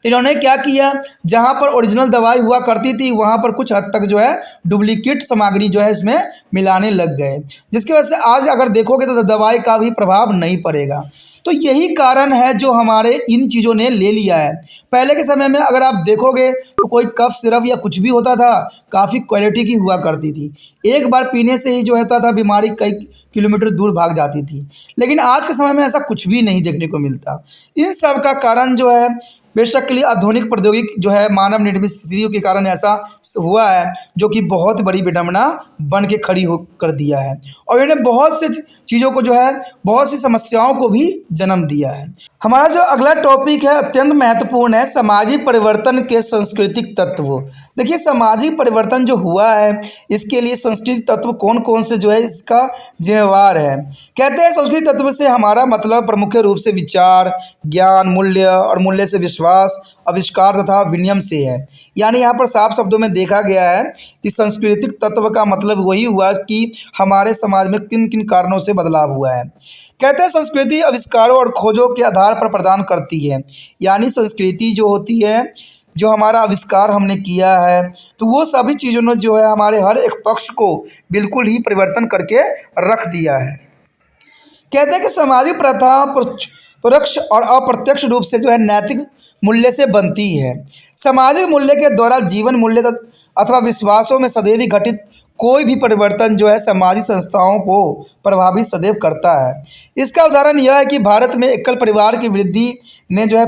इन्होंने क्या किया, जहाँ पर ओरिजिनल दवाई हुआ करती थी वहाँ पर कुछ हद तक जो है डुप्लीकेट सामग्री जो है इसमें मिलाने लग गए, जिसकी वजह से आज अगर देखोगे तो दवाई का भी प्रभाव नहीं पड़ेगा। तो यही कारण है जो हमारे इन चीज़ों ने ले लिया है। पहले के समय में अगर आप देखोगे तो कोई कफ सिरप या कुछ भी होता था, काफ़ी क्वालिटी की हुआ करती थी, एक बार पीने से ही जो होता था बीमारी कई किलोमीटर दूर भाग जाती थी। लेकिन आज के समय में ऐसा कुछ भी नहीं देखने को मिलता। इन सब का कारण जो है बेशकली आधुनिक प्रौद्योगिकी जो है मानव निर्मित स्थितियों के कारण ऐसा हुआ है, जो कि बहुत बड़ी विडंबना बन के खड़ी हो कर दिया है, और इन्हें बहुत से चीज़ों को जो है बहुत सी समस्याओं को भी जन्म दिया है। हमारा जो अगला टॉपिक है अत्यंत महत्वपूर्ण है, सामाजिक परिवर्तन के सांस्कृतिक तत्व। देखिए सामाजिक परिवर्तन जो हुआ है इसके लिए सांस्कृतिक तत्व कौन कौन से जो है इसका जिम्मेवार है। कहते हैं सांस्कृतिक तत्व से हमारा मतलब प्रमुख रूप से विचार, ज्ञान, मूल्य और मूल्य से विश्वास, आविष्कार तथा विनिमय से है। यानी यहाँ पर साफ शब्दों में देखा गया है कि सांस्कृतिक तत्व का मतलब वही हुआ कि हमारे समाज में किन किन कारणों से बदलाव हुआ है। कहते हैं संस्कृति आविष्कारों और खोजों के आधार पर प्रदान करती है। यानी संस्कृति जो होती है, जो हमारा आविष्कार हमने किया है, तो वो सभी चीज़ों ने जो है हमारे हर एक पक्ष को बिल्कुल ही परिवर्तन करके रख दिया है। कहते हैं कि सामाजिक प्रथा प्रत्यक्ष और अप्रत्यक्ष रूप से जो है नैतिक मूल्य से बनती है। सामाजिक मूल्य के द्वारा जीवन मूल्य अथवा विश्वासों में सदैव घटित कोई भी परिवर्तन जो है सामाजिक संस्थाओं को प्रभावित सदैव करता है। इसका उदाहरण यह है कि भारत में एकल परिवार की वृद्धि ने जो है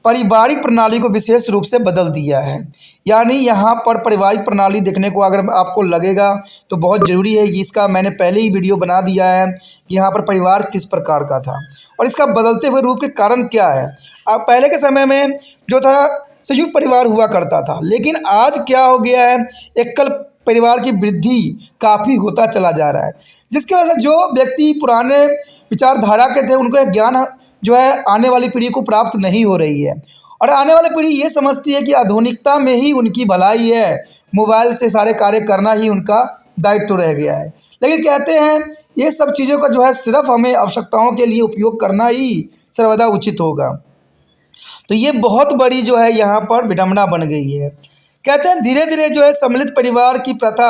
पारिवारिक प्रणाली को विशेष रूप से बदल दिया है। यानी यहाँ पर पारिवारिक प्रणाली देखने को अगर आपको लगेगा तो बहुत ज़रूरी है, इसका मैंने पहले ही वीडियो बना दिया है कि यहाँ पर परिवार किस प्रकार का था और इसका बदलते हुए रूप के कारण क्या है। अब पहले के समय में जो था संयुक्त परिवार हुआ करता था, लेकिन आज क्या हो गया है, एकल परिवार की वृद्धि काफ़ी होता चला जा रहा है, जिसकी वजह से जो व्यक्ति पुराने विचारधारा के थे उनको ज्ञान जो है आने वाली पीढ़ी को प्राप्त नहीं हो रही है और आने वाली पीढ़ी ये समझती है कि आधुनिकता में ही उनकी भलाई है, मोबाइल से सारे कार्य करना ही उनका दायित्व रह गया है। लेकिन कहते हैं ये सब चीज़ों का जो है सिर्फ हमें आवश्यकताओं के लिए उपयोग करना ही सर्वदा उचित होगा। तो ये बहुत बड़ी जो है यहाँ पर विडंबना बन गई है। कहते हैं धीरे धीरे जो है सम्मिलित परिवार की प्रथा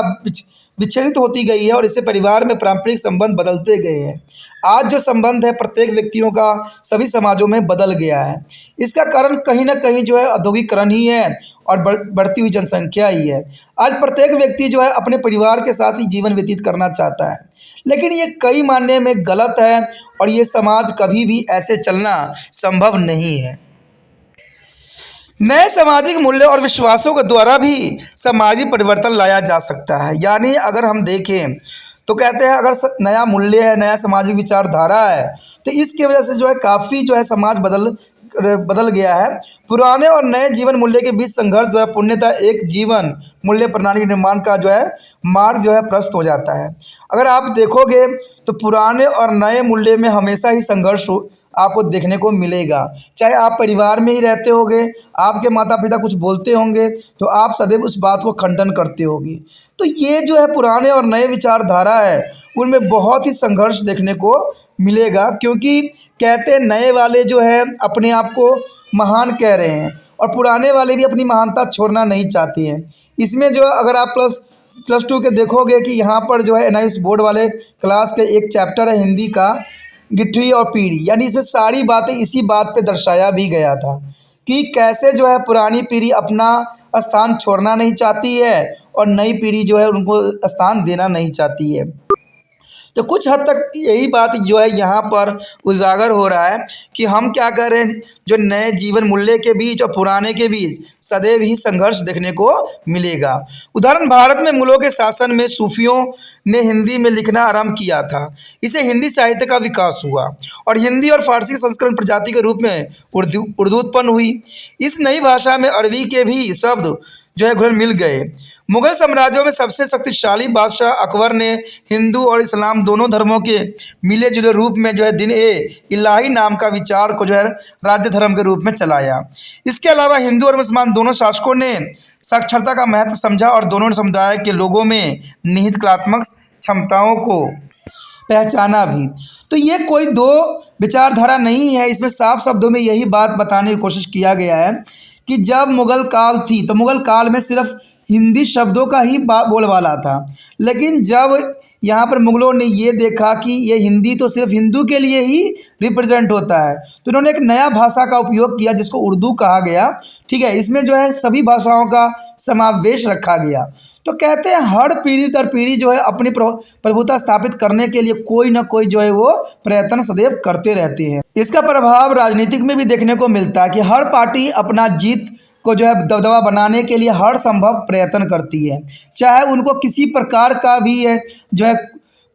विच्छेदित होती गई है और इससे परिवार में पारंपरिक संबंध बदलते गए हैं। आज जो संबंध है प्रत्येक व्यक्तियों का सभी समाजों में बदल गया है। इसका कारण कहीं ना कहीं जो है औद्योगिकरण ही है और बढ़ती हुई जनसंख्या ही है। आज प्रत्येक व्यक्ति जो है अपने परिवार के साथ ही जीवन व्यतीत करना चाहता है, लेकिन ये कई मायने में गलत है और ये समाज कभी भी ऐसे चलना संभव नहीं है। नए सामाजिक मूल्य और विश्वासों के द्वारा भी सामाजिक परिवर्तन लाया जा सकता है। यानी अगर हम देखें तो कहते हैं अगर नया मूल्य है, नया सामाजिक विचारधारा है, तो इसकी वजह से जो है काफ़ी जो है समाज बदल गया है। पुराने और नए जीवन मूल्य के बीच संघर्ष जो है पूर्णतः एक जीवन मूल्य प्रणाली के निर्माण का जो है मार्ग जो है प्रशस्त हो जाता है। अगर आप देखोगे तो पुराने और नए मूल्य में हमेशा ही संघर्ष आपको देखने को मिलेगा। चाहे आप परिवार में ही रहते होंगे, आपके माता पिता कुछ बोलते होंगे तो आप सदैव उस बात को खंडन करते होगे। तो ये जो है पुराने और नए विचारधारा है उनमें बहुत ही संघर्ष देखने को मिलेगा, क्योंकि कहते हैं नए वाले जो है अपने आप को महान कह रहे हैं और पुराने वाले भी अपनी महानता छोड़ना नहीं चाहते हैं। इसमें जो है अगर आप प्लस 2 के देखोगे कि यहाँ पर जो है NIS बोर्ड वाले क्लास के एक चैप्टर है हिंदी का, गिठरी और पीढ़ी, यानी इसमें सारी बातें इसी बात पे दर्शाया भी गया था कि कैसे जो है पुरानी पीढ़ी अपना स्थान छोड़ना नहीं चाहती है और नई पीढ़ी जो है उनको स्थान देना नहीं चाहती है। तो कुछ हद तक यही बात जो है यहाँ पर उजागर हो रहा है कि हम क्या कर रहे हैं, जो नए जीवन मूल्य के बीच और पुराने के बीच सदैव ही संघर्ष देखने को मिलेगा। उदाहरण भारत में मुगलों के शासन में सूफियों ने हिंदी में लिखना आरंभ किया था। इसे हिंदी साहित्य का विकास हुआ और हिंदी और फारसी संस्करण प्रजाति के रूप में उर्दू उत्पन्न हुई। इस नई भाषा में अरबी के भी शब्द जो है घुल मिल गए। मुगल साम्राज्यों में सबसे शक्तिशाली बादशाह अकबर ने हिंदू और इस्लाम दोनों धर्मों के मिले जुले रूप में जो है दिन ए इलाही नाम का विचार को जो है राज्य धर्म के रूप में चलाया। इसके अलावा हिंदू और मुसलमान दोनों शासकों ने साक्षरता का महत्व समझा और दोनों समुदाय के लोगों में निहित कलात्मक क्षमताओं को पहचाना भी। तो ये कोई दो विचारधारा नहीं है, इसमें साफ शब्दों में यही बात बताने की कोशिश किया गया है कि जब मुगल काल थी तो मुगल काल में सिर्फ हिंदी शब्दों का ही बोलबाला था, लेकिन जब यहाँ पर मुगलों ने ये देखा कि ये हिंदी तो सिर्फ हिंदू के लिए ही रिप्रेजेंट होता है, तो उन्होंने एक नया भाषा का उपयोग किया जिसको उर्दू कहा गया। ठीक है, इसमें जो है सभी भाषाओं का समावेश रखा गया। तो कहते हैं हर पीढ़ी दर पीढ़ी जो है अपनी प्रभुता स्थापित करने के लिए कोई ना कोई जो है वो प्रयत्न सदैव करते रहते हैं। इसका प्रभाव राजनीतिक में भी देखने को मिलता है कि हर पार्टी अपना जीत को जो है दबदबा बनाने के लिए हर संभव प्रयत्न करती है, चाहे उनको किसी प्रकार का भी है जो है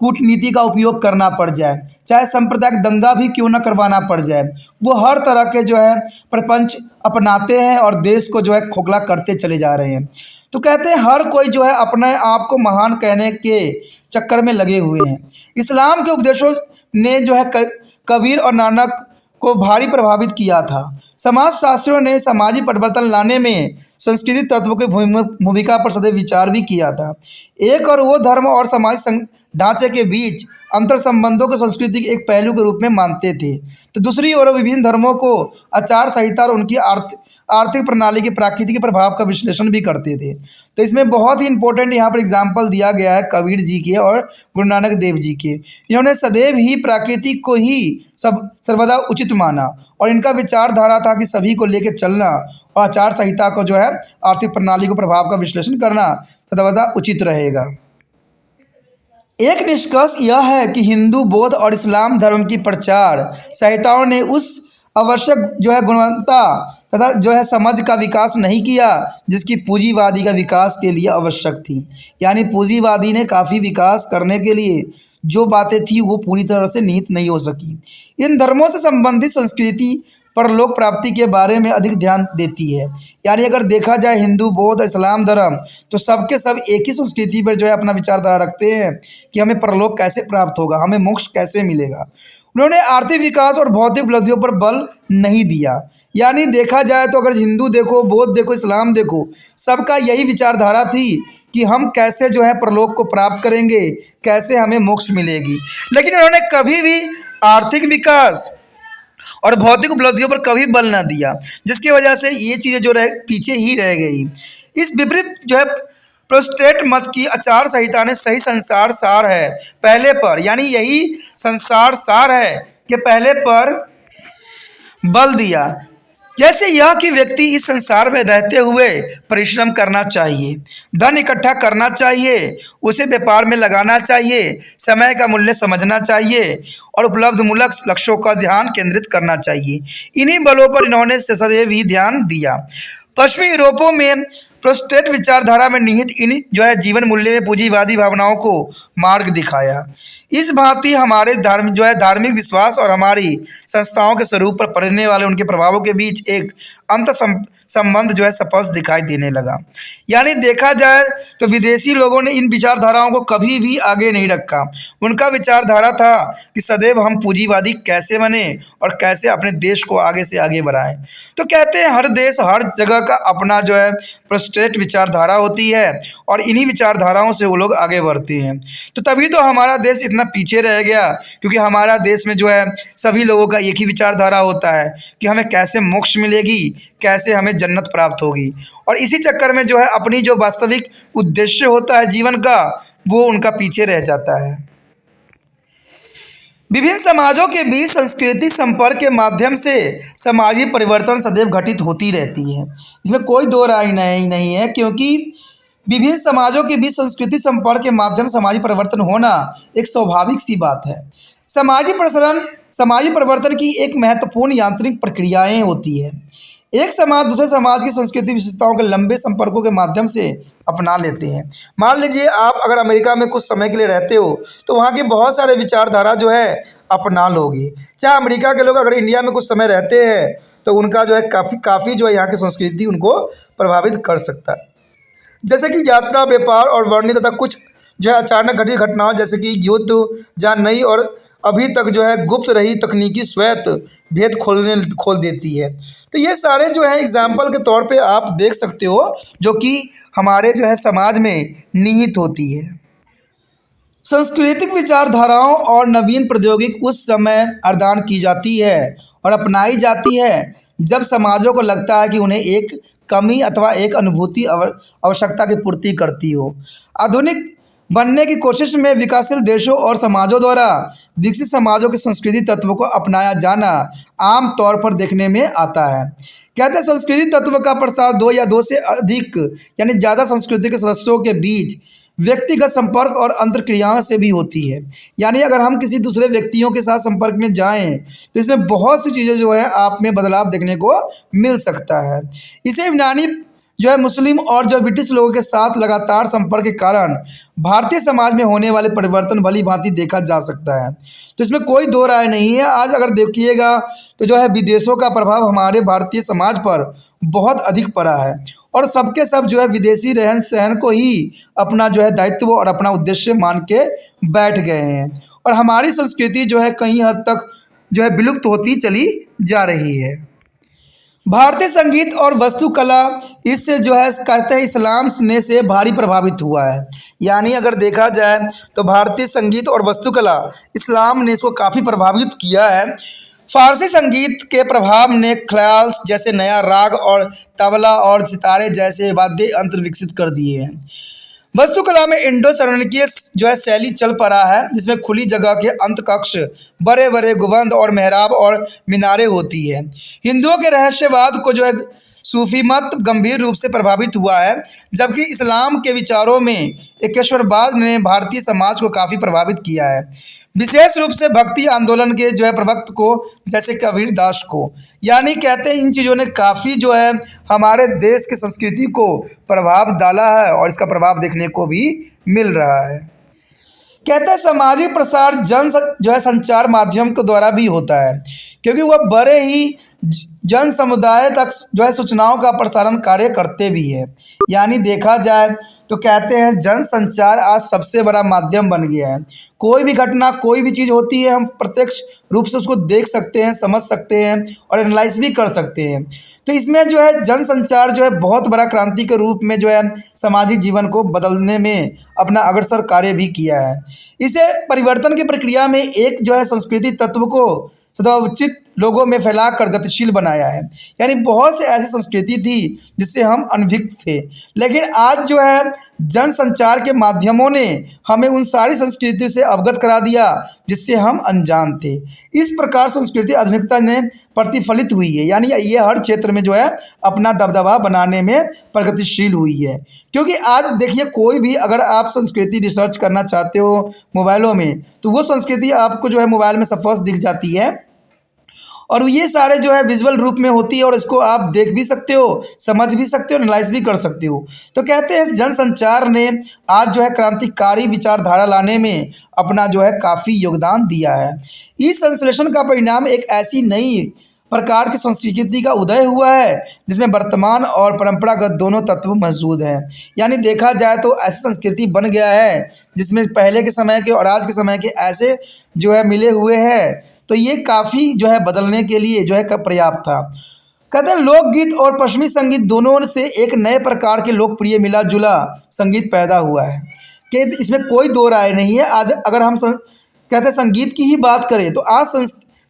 कूटनीति का उपयोग करना पड़ जाए, चाहे सांप्रदायिक दंगा भी क्यों न करवाना पड़ जाए, वो हर तरह के जो है प्रपंच अपनाते हैं और देश को जो है खोखला करते चले जा रहे हैं। तो कहते हैं हर कोई जो है अपने आप को महान कहने के चक्कर में लगे हुए हैं। इस्लाम के उपदेशों ने जो है कबीर और नानक को भारी प्रभावित किया था। समाजशास्त्रियों ने सामाजिक परिवर्तन लाने में संस्कृति तत्व की भूमिका पर सदैव विचार भी किया था। एक और वो धर्म और सामाजिक ढांचे के बीच अंतर संबंधों को संस्कृति के एक पहलू के रूप में मानते थे, तो दूसरी ओर विभिन्न धर्मों को आचार संहिता और उनकी आर्थिक प्रणाली के प्राकृतिक प्रभाव का विश्लेषण भी करते थे। तो इसमें बहुत ही इंपॉर्टेंट यहाँ पर एग्जाम्पल दिया गया है कबीर जी के और गुरु नानक देव जी के। इन्होंने सदैव ही प्राकृतिक को ही सर्वदा उचित माना और इनका विचारधारा था कि सभी को लेकर चलना और आचार संहिता को जो है आर्थिक प्रणाली को प्रभाव का विश्लेषण करना सर्वदा उचित रहेगा। एक निष्कर्ष यह है कि हिंदू, बौद्ध और इस्लाम धर्म की प्रचार संहिताओं ने उस आवश्यक गुणवत्ता तथा समझ का विकास नहीं किया जिसकी पूंजीवादी का विकास के लिए आवश्यक थी। यानी पूंजीवादी ने काफ़ी विकास करने के लिए जो बातें थी वो पूरी तरह से निहित नहीं हो सकी। इन धर्मों से संबंधित संस्कृति परलोक प्राप्ति के बारे में अधिक ध्यान देती है। यानी अगर देखा जाए हिंदू, बौद्ध, इस्लाम धर्म तो सबके सब एक ही संस्कृति पर अपना विचारधारा रखते हैं कि हमें परलोक कैसे प्राप्त होगा, हमें मोक्ष कैसे मिलेगा। उन्होंने आर्थिक विकास और भौतिक उपलब्धियों पर बल नहीं दिया। यानी देखा जाए तो अगर हिंदू देखो, बौद्ध देखो, इस्लाम देखो, सबका यही विचारधारा थी कि हम कैसे परलोक को प्राप्त करेंगे, कैसे हमें मोक्ष मिलेगी। लेकिन उन्होंने कभी भी आर्थिक विकास और भौतिक उपलब्धियों पर कभी बल ना दिया, जिसकी वजह से ये चीज़ें पीछे ही रह गई। इस विपरीत प्रोटेस्टेंट मत की आचार संहिता ने सही संसार सार है पहले पर, यानी यही संसार सार है कि पहले पर बल दिया। जैसे यह कि व्यक्ति इस संसार में रहते हुए परिश्रम करना चाहिए, धन इकट्ठा करना चाहिए, उसे व्यापार में लगाना चाहिए, समय का मूल्य समझना चाहिए और उपलब्ध मूलक लक्ष्यों का ध्यान केंद्रित करना चाहिए। इन्हीं बलों पर इन्होंने सदैव ही ध्यान दिया। पश्चिमी यूरोपों में प्रोटेस्टेंट विचारधारा में निहित इन जीवन मूल्य ने पूंजीवादी भावनाओं को मार्ग दिखाया। इस भांति हमारे धार्मिक विश्वास और हमारी संस्थाओं के स्वरूप पर पड़ने वाले उनके प्रभावों के बीच एक अंत संबंध स्पष्ट दिखाई देने लगा। यानी देखा जाए तो विदेशी लोगों ने इन विचारधाराओं को कभी भी आगे नहीं रखा। उनका विचारधारा था कि सदैव हम पूंजीवादी कैसे बने और कैसे अपने देश को आगे से आगे बढ़ाएं। तो कहते हैं हर देश, हर जगह का अपना प्रोटेस्टेंट विचारधारा होती है और इन्हीं विचारधाराओं से वो लोग आगे बढ़ते हैं। तो तभी तो हमारा देश इतना पीछे रह गया, क्योंकि हमारा देश में सभी लोगों का एक ही विचारधारा होता है कि हमें कैसे मोक्ष मिलेगी, कैसे हमें जन्नत प्राप्त होगी। और इसी चक्कर में अपनी वास्तविक उद्देश्य होता है जीवन का, वो उनका पीछे रह जाता है। विभिन्न समाजों के बीच सांस्कृतिक संपर्क के माध्यम से सामाजिक परिवर्तन सदैव घटित होती रहती है, इसमें कोई दो राय नहीं है, क्योंकि विभिन्न समाजों के बीच सांस्कृतिक संपर्क के माध्यम से सामाजिक परिवर्तन होना एक स्वाभाविक सी बात है। सामाजिक परिवर्तन की एक महत्वपूर्ण यांत्रिक प्रक्रियाएं होती है। एक समाज दूसरे समाज की संस्कृति विशेषताओं के लंबे संपर्कों के माध्यम से अपना लेते हैं। मान लीजिए आप अगर अमेरिका में कुछ समय के लिए रहते हो तो वहाँ के बहुत सारे विचारधारा अपना लोगे। चाहे अमेरिका के लोग अगर इंडिया में कुछ समय रहते हैं तो उनका काफ़ी यहाँ की संस्कृति उनको प्रभावित कर सकता है। जैसे कि यात्रा, व्यापार और वाणिज्य तथा कुछ अचानक घटित घटनाओं जैसे कि युद्ध, जहाँ नई और अभी तक गुप्त रही तकनीकी श्वेत भेद खोल देती है। तो ये सारे एग्जाम्पल के तौर पे आप देख सकते हो जो कि हमारे समाज में निहित होती है। सांस्कृतिक विचारधाराओं और नवीन प्रौद्योगिकी उस समय प्रदान की जाती है और अपनाई जाती है जब समाजों को लगता है कि उन्हें एक कमी अथवा एक अनुभूति आवश्यकता की पूर्ति करती हो। आधुनिक बनने की कोशिश में विकासशील देशों और समाजों द्वारा विकसित समाजों के संस्कृति तत्वों को अपनाया जाना आम तौर पर देखने में आता है। कहते हैं संस्कृति तत्व का प्रसार दो या दो से अधिक यानी ज़्यादा संस्कृति के सदस्यों के बीच व्यक्तिगत संपर्क और अंतर्क्रियाओं से भी होती है। यानी अगर हम किसी दूसरे व्यक्तियों के साथ संपर्क में जाएं तो इसमें बहुत सी चीज़ें आप में बदलाव देखने को मिल सकता है। इसे यूनानी मुस्लिम और ब्रिटिश लोगों के साथ लगातार संपर्क के कारण भारतीय समाज में होने वाले परिवर्तन भली भांति देखा जा सकता है। तो इसमें कोई दो राय नहीं है। आज अगर देखिएगा तो विदेशों का प्रभाव हमारे भारतीय समाज पर बहुत अधिक पड़ा है और सबके सब विदेशी रहन सहन को ही अपना दायित्व और अपना उद्देश्य मान के बैठ गए हैं और हमारी संस्कृति कहीं हद तक विलुप्त होती चली जा रही है। भारतीय संगीत और वास्तुकला इससे कहते हैं इस्लाम ने से भारी प्रभावित हुआ है। यानी अगर देखा जाए तो भारतीय संगीत और वास्तुकला इस्लाम ने इसको काफ़ी प्रभावित किया है। फारसी संगीत के प्रभाव ने ख्याल जैसे नया राग और तबला और सितारे जैसे वाद्य यंत्र विकसित कर दिए हैं। वास्तुकला में इंडो चाणक्य शैली चल पड़ा है जिसमें खुली जगह के अंत कक्ष, बड़े बड़े गुंबद और मेहराब और मीनारें होती है। हिंदुओं के रहस्यवाद को सूफी मत गंभीर रूप से प्रभावित हुआ है, जबकि इस्लाम के विचारों में एकेश्वरवाद ने भारतीय समाज को काफ़ी प्रभावित किया है, विशेष रूप से भक्ति आंदोलन के प्रवक्ता को, जैसे कबीर दास को। यानी कहते हैं इन चीज़ों ने काफ़ी हमारे देश की संस्कृति को प्रभाव डाला है और इसका प्रभाव देखने को भी मिल रहा है। कहते हैं सामाजिक प्रसार संचार माध्यम के द्वारा भी होता है, क्योंकि वह बड़े ही जन समुदाय तक सूचनाओं का प्रसारण कार्य करते भी है। यानी देखा जाए तो कहते हैं जन संचार आज सबसे बड़ा माध्यम बन गया है। कोई भी घटना, कोई भी चीज़ होती है, हम प्रत्यक्ष रूप से उसको देख सकते हैं, समझ सकते हैं और एनालाइज भी कर सकते हैं। तो इसमें जन संचार बहुत बड़ा क्रांति के रूप में सामाजिक जीवन को बदलने में अपना अग्रसर कार्य भी किया है। इसे परिवर्तन की प्रक्रिया में एक संस्कृति तत्व को सदुचित लोगों में फैलाकर गतिशील बनाया है। यानी बहुत से ऐसी संस्कृति थी जिससे हम अनभिज्ञ थे, लेकिन आज जन संचार के माध्यमों ने हमें उन सारी संस्कृतियों से अवगत करा दिया जिससे हम अनजान थे। इस प्रकार संस्कृति आधुनिकता ने प्रतिफलित हुई है, यानी ये हर क्षेत्र में अपना दबदबा बनाने में प्रगतिशील हुई है। क्योंकि आज देखिए, कोई भी अगर आप संस्कृति रिसर्च करना चाहते हो मोबाइलों में, तो वो संस्कृति आपको मोबाइल में सब फर्स्ट दिख जाती है और ये सारे विजुअल रूप में होती है और इसको आप देख भी सकते हो, समझ भी सकते हो, एनालाइज भी कर सकते हो। तो कहते हैं जनसंचार ने आज क्रांतिकारी विचारधारा लाने में अपना काफ़ी योगदान दिया है। इस संश्लेषण का परिणाम एक ऐसी नई प्रकार की संस्कृति का उदय हुआ है जिसमें वर्तमान और परंपरागत दोनों तत्व मौजूद हैं। यानी देखा जाए तो ऐसी संस्कृति बन गया है जिसमें पहले के समय के और आज के समय के ऐसे मिले हुए हैं। तो ये काफ़ी बदलने के लिए पर्याप्त था। कहते हैं लोकगीत और पश्चिमी संगीत दोनों से एक नए प्रकार के लोकप्रिय मिला जुला संगीत पैदा हुआ है कि इसमें कोई दो राय नहीं है। आज अगर हम कहते हैं संगीत की ही बात करें तो आज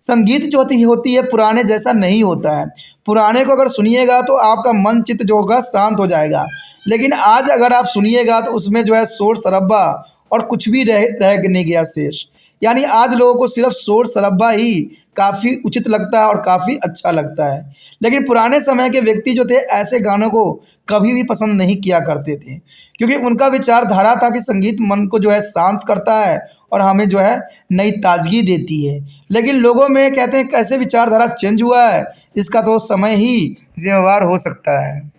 संगीत होती है पुराने जैसा नहीं होता है। पुराने को अगर सुनिएगा तो आपका मन चित्त होगा शांत हो जाएगा, लेकिन आज अगर आप सुनिएगा तो उसमें शोर शराबा और कुछ भी रह नहीं गया शेष। यानी आज लोगों को सिर्फ शोर शराबा ही काफ़ी उचित लगता है और काफ़ी अच्छा लगता है, लेकिन पुराने समय के व्यक्ति थे ऐसे गानों को कभी भी पसंद नहीं किया करते थे, क्योंकि उनका विचारधारा था कि संगीत मन को शांत करता है और हमें नई ताजगी देती है। लेकिन लोगों में कहते हैं कैसे विचारधारा चेंज हुआ है, इसका तो समय ही जिम्मेवार हो सकता है।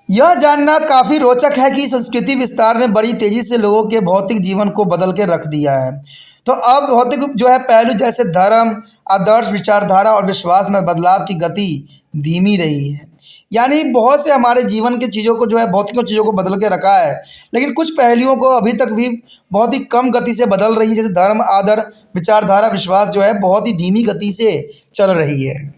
यह जानना काफ़ी रोचक है कि संस्कृति विस्तार ने बड़ी तेज़ी से लोगों के भौतिक जीवन को बदल के रख दिया है। तो अब भौतिक पहलू जैसे धर्म, आदर्श, विचारधारा और विश्वास में बदलाव की गति धीमी रही है। यानी बहुत से हमारे जीवन के चीज़ों को भौतिक चीज़ों को बदल के रखा है, लेकिन कुछ पहलुओं को अभी तक भी बहुत ही कम गति से बदल रही है। जैसे धर्म, आदर, विचारधारा, विश्वास बहुत ही धीमी गति से चल रही है।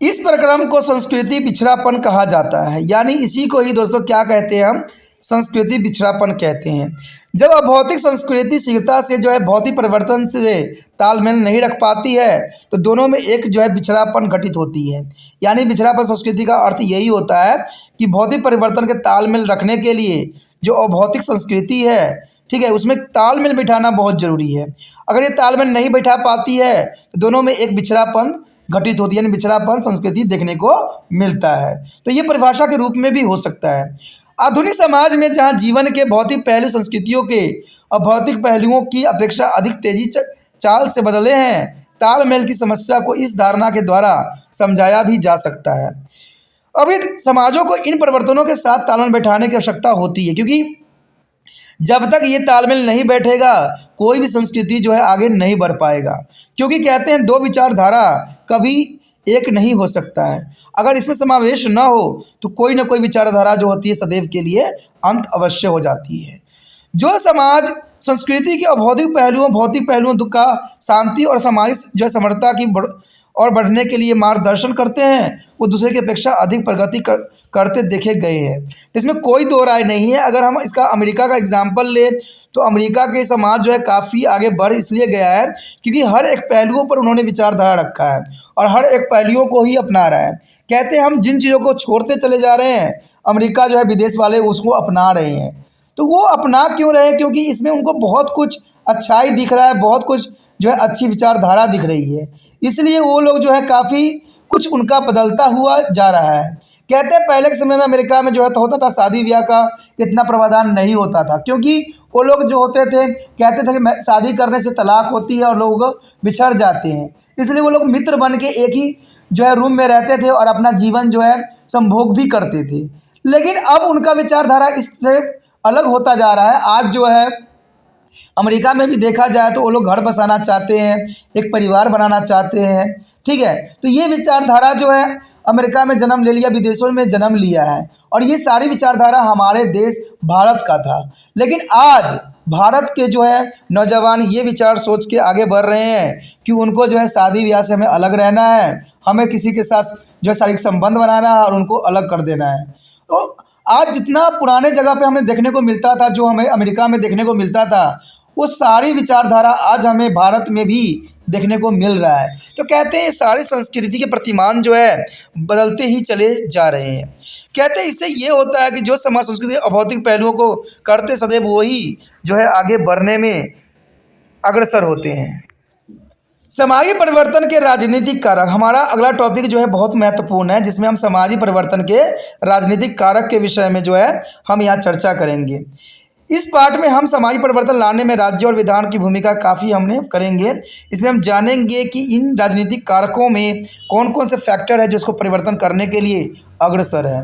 इस प्रक्रम को संस्कृति पिछड़ापन कहा जाता है। यानी इसी को ही दोस्तों क्या कहते हैं, हम संस्कृति पिछड़ापन कहते हैं। जब अभौतिक संस्कृति शीघ्रता से भौतिक परिवर्तन से तालमेल नहीं रख पाती है तो दोनों में एक पिछड़ापन घटित होती है। यानी पिछड़ापन संस्कृति का अर्थ यही होता है कि भौतिक परिवर्तन के तालमेल रखने के लिए जो अभौतिक संस्कृति है, ठीक है, उसमें तालमेल बिठाना बहुत ज़रूरी है। अगर ये तालमेल नहीं बैठा पाती है तो दोनों में एक पिछड़ापन घटित होती है, यानी पिछड़ापन संस्कृति देखने को मिलता है। तो ये परिभाषा के रूप में भी हो सकता है। आधुनिक समाज में जहाँ जीवन के भौतिक पहलू संस्कृतियों के अभौतिक पहलुओं की अपेक्षा अधिक तेजी चाल से बदले हैं, तालमेल की समस्या को इस धारणा के द्वारा समझाया भी जा सकता है। अभी समाजों को इन परिवर्तनों के साथ तालमेल बैठाने की आवश्यकता होती है, क्योंकि जब तक ये तालमेल नहीं बैठेगा कोई भी संस्कृति आगे नहीं बढ़ पाएगा। क्योंकि कहते हैं दो विचारधारा कभी एक नहीं हो सकता है। अगर इसमें समावेश ना हो तो कोई ना कोई विचारधारा होती है सदैव के लिए अंत अवश्य हो जाती है। जो समाज संस्कृति के अभौतिक पहलुओं, भौतिक पहलुओं का शांति और सामाजिक समरता की और बढ़ने के लिए मार्गदर्शन करते हैं, वो दूसरे की अपेक्षा अधिक प्रगति करते देखे गए हैं। इसमें कोई दो राय नहीं है। अगर हम इसका अमेरिका का एग्जाम्पल ले तो अमेरिका के समाज काफ़ी आगे बढ़ इसलिए गया है क्योंकि हर एक पहलुओं पर उन्होंने विचारधारा रखा है और हर एक पहलुओं को ही अपना रहा है। कहते हैं हम जिन चीज़ों को छोड़ते चले जा रहे हैं, अमेरिका विदेश वाले उसको अपना रहे हैं। तो वो अपना क्यों रहे हैं? क्योंकि इसमें उनको बहुत कुछ अच्छाई दिख रहा है, बहुत कुछ अच्छी विचारधारा दिख रही है, इसलिए वो लोग काफ़ी कुछ उनका बदलता हुआ जा रहा है। कहते हैं पहले के समय में अमेरिका में जो है तो होता था शादी ब्याह का इतना प्रावधान नहीं होता था, क्योंकि वो लोग जो होते थे कहते थे कि शादी करने से तलाक होती है और लोग बिछड़ जाते हैं, इसलिए वो लोग मित्र बन के एक ही जो है रूम में रहते थे और अपना जीवन जो है संभोग भी करते थे। लेकिन अब उनका विचारधारा इससे अलग होता जा रहा है। आज जो है अमेरिका में भी देखा जाए तो वो लोग घर बसाना चाहते हैं, एक परिवार बनाना चाहते हैं, ठीक है। तो ये विचारधारा जो है अमेरिका में जन्म ले लिया, विदेशों में जन्म लिया है, और ये सारी विचारधारा हमारे देश भारत का था। लेकिन आज भारत के जो है नौजवान ये विचार सोच के आगे बढ़ रहे हैं कि उनको जो है शादी ब्याह से हमें अलग रहना है, हमें किसी के साथ जो है शारीरिक संबंध बनाना है और उनको अलग कर देना है। तो आज जितना पुराने जगह पे हमें देखने को मिलता था, जो हमें अमेरिका में देखने को मिलता था, वो सारी विचारधारा आज हमें भारत में भी देखने को मिल रहा है। तो कहते हैं सारी संस्कृति के प्रतिमान जो है बदलते ही चले जा रहे हैं। कहते हैं इससे ये होता है कि जो समाज संस्कृति अभौतिक पहलुओं को करते सदैव वही जो है आगे बढ़ने में अग्रसर होते हैं। समाजीक परिवर्तन के राजनीतिक कारक, हमारा अगला टॉपिक जो है बहुत महत्वपूर्ण है, जिसमें हम समाजीक परिवर्तन के राजनीतिक कारक के विषय में जो है हम यहाँ चर्चा करेंगे। इस पार्ट में हम सामाजिक परिवर्तन लाने में राज्य और विधान की भूमिका काफ़ी हमने करेंगे। इसमें हम जानेंगे कि इन राजनीतिक कारकों में कौन कौन से फैक्टर है जो इसको परिवर्तन करने के लिए अग्रसर है।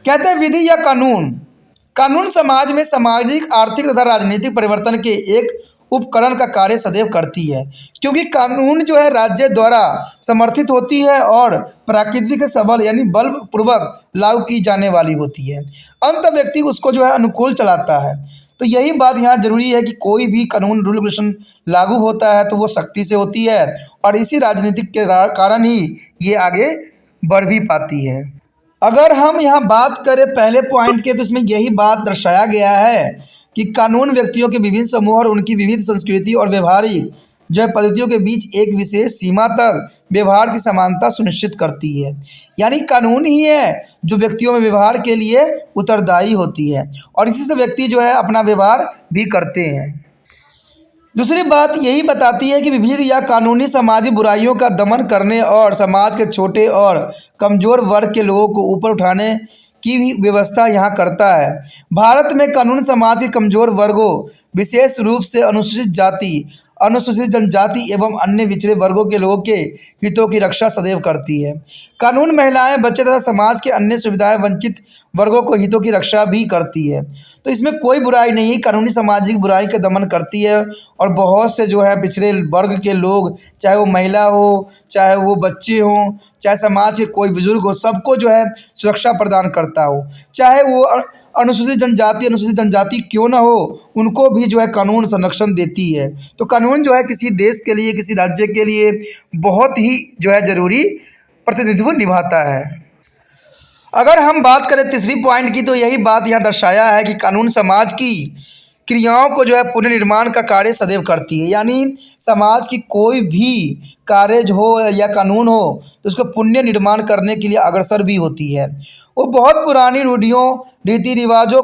कहते हैं विधि या कानून समाज में सामाजिक, आर्थिक तथा राजनीतिक परिवर्तन के एक उपकरण का कार्य सदैव करती है, क्योंकि कानून जो है राज्य द्वारा समर्थित होती है और प्राकृतिक सबल यानी बलपूर्वक लागू की जाने वाली होती है। अंत व्यक्ति उसको जो है अनुकूल चलाता है। तो यही बात यहाँ जरूरी है कि कोई भी कानून रूल रेगुलेशन लागू होता है तो वो शक्ति से होती है, और इसी राजनीतिक के कारण ही ये आगे बढ़ भी पाती है। अगर हम यहाँ बात करें पहले पॉइंट के, तो इसमें यही बात दर्शाया गया है कि कानून व्यक्तियों के विभिन्न समूह और उनकी विविध संस्कृति और व्यवहारिक जो है पद्धतियों के बीच एक विशेष सीमा तक व्यवहार की समानता सुनिश्चित करती है। यानी कानून ही है जो व्यक्तियों में व्यवहार के लिए उत्तरदायी होती है, और इसी से व्यक्ति जो है अपना व्यवहार भी करते हैं। दूसरी बात यही बताती है कि विविध या कानूनी सामाजिक बुराइयों का दमन करने और समाज के छोटे और कमज़ोर वर्ग के लोगों को ऊपर उठाने की भी व्यवस्था यहाँ करता है। भारत में कानून समाज के कमज़ोर वर्गों, विशेष रूप से अनुसूचित जाति, अनुसूचित जनजाति एवं अन्य पिछड़े वर्गों के लोगों के हितों की रक्षा सदैव करती है। कानून महिलाएं, बच्चे तथा समाज के अन्य सुविधाएं वंचित वर्गों को हितों की रक्षा भी करती है। तो इसमें कोई बुराई नहीं है, कानूनी सामाजिक बुराई का दमन करती है, और बहुत से जो है पिछड़े वर्ग के लोग, चाहे वो महिला हो, चाहे वो बच्चे हों, चाहे समाज के कोई बुजुर्ग हो, सबको जो है सुरक्षा प्रदान करता हो। चाहे वो अनुसूचित जनजाति क्यों ना हो, उनको भी जो है कानून संरक्षण देती है। तो कानून जो है किसी देश के लिए, किसी राज्य के लिए बहुत ही जो है ज़रूरी प्रतिनिधित्व निभाता है। अगर हम बात करें तीसरी पॉइंट की, तो यही बात यहाँ दर्शाया है कि कानून समाज की क्रियाओं को जो है पुनर्निर्माण का कार्य सदैव करती है। यानी समाज की कोई भी कार्य हो या कानून हो तो उसको पुण्य निर्माण करने के लिए अग्रसर भी होती है। वो बहुत पुरानी रूढ़ियों, रीति रिवाजों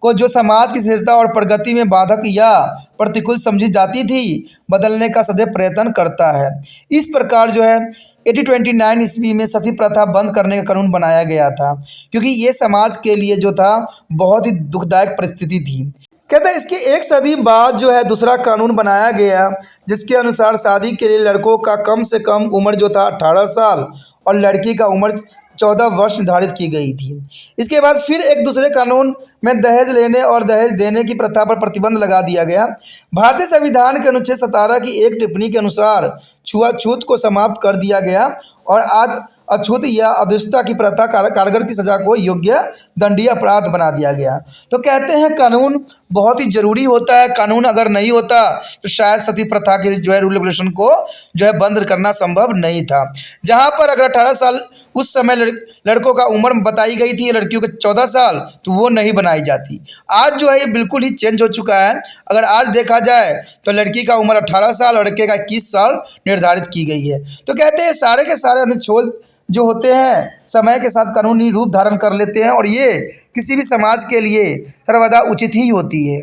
को जो समाज की स्थिरता और प्रगति में बाधक या प्रतिकूल समझी जाती थी, बदलने का सदैव प्रयत्न करता है। इस प्रकार जो है 1829 ईस्वी में सती प्रथा बंद करने का कानून बनाया गया था, क्योंकि ये समाज के लिए जो था बहुत ही दुखदायक परिस्थिति थी। कहते हैं इसके एक सदी बाद जो है दूसरा कानून बनाया गया, जिसके अनुसार शादी के लिए लड़कों का कम से कम उम्र जो था 18 साल और लड़की का उम्र 14 वर्ष निर्धारित की गई थी। इसके बाद फिर एक दूसरे कानून में दहेज लेने और दहेज देने की प्रथा पर प्रतिबंध लगा दिया गया। भारतीय संविधान के अनुच्छेद 17 की एक टिप्पणी के अनुसार छुआछूत को समाप्त कर दिया गया, और आज अछूत या अदृश्यता की प्रथा कारागार की सजा को योग्य दंडनीय अपराध बना दिया गया। तो कहते हैं कानून बहुत ही ज़रूरी होता है। कानून अगर नहीं होता तो शायद सती प्रथा के जो है रूल रेगुलेशन को जो है बंद करना संभव नहीं था। जहाँ पर अगर 18 साल उस समय लड़कों का उम्र बताई गई थी, लड़कियों के 14 साल, तो वो नहीं बनाई जाती। आज जो है ये बिल्कुल ही चेंज हो चुका है। अगर आज देखा जाए तो लड़की का उम्र 18 साल और लड़के का 21 साल निर्धारित की गई है। तो कहते हैं सारे के सारे अनुच्छेद जो होते हैं समय के साथ कानूनी रूप धारण कर लेते हैं, और ये किसी भी समाज के लिए सर्वदा उचित ही होती है।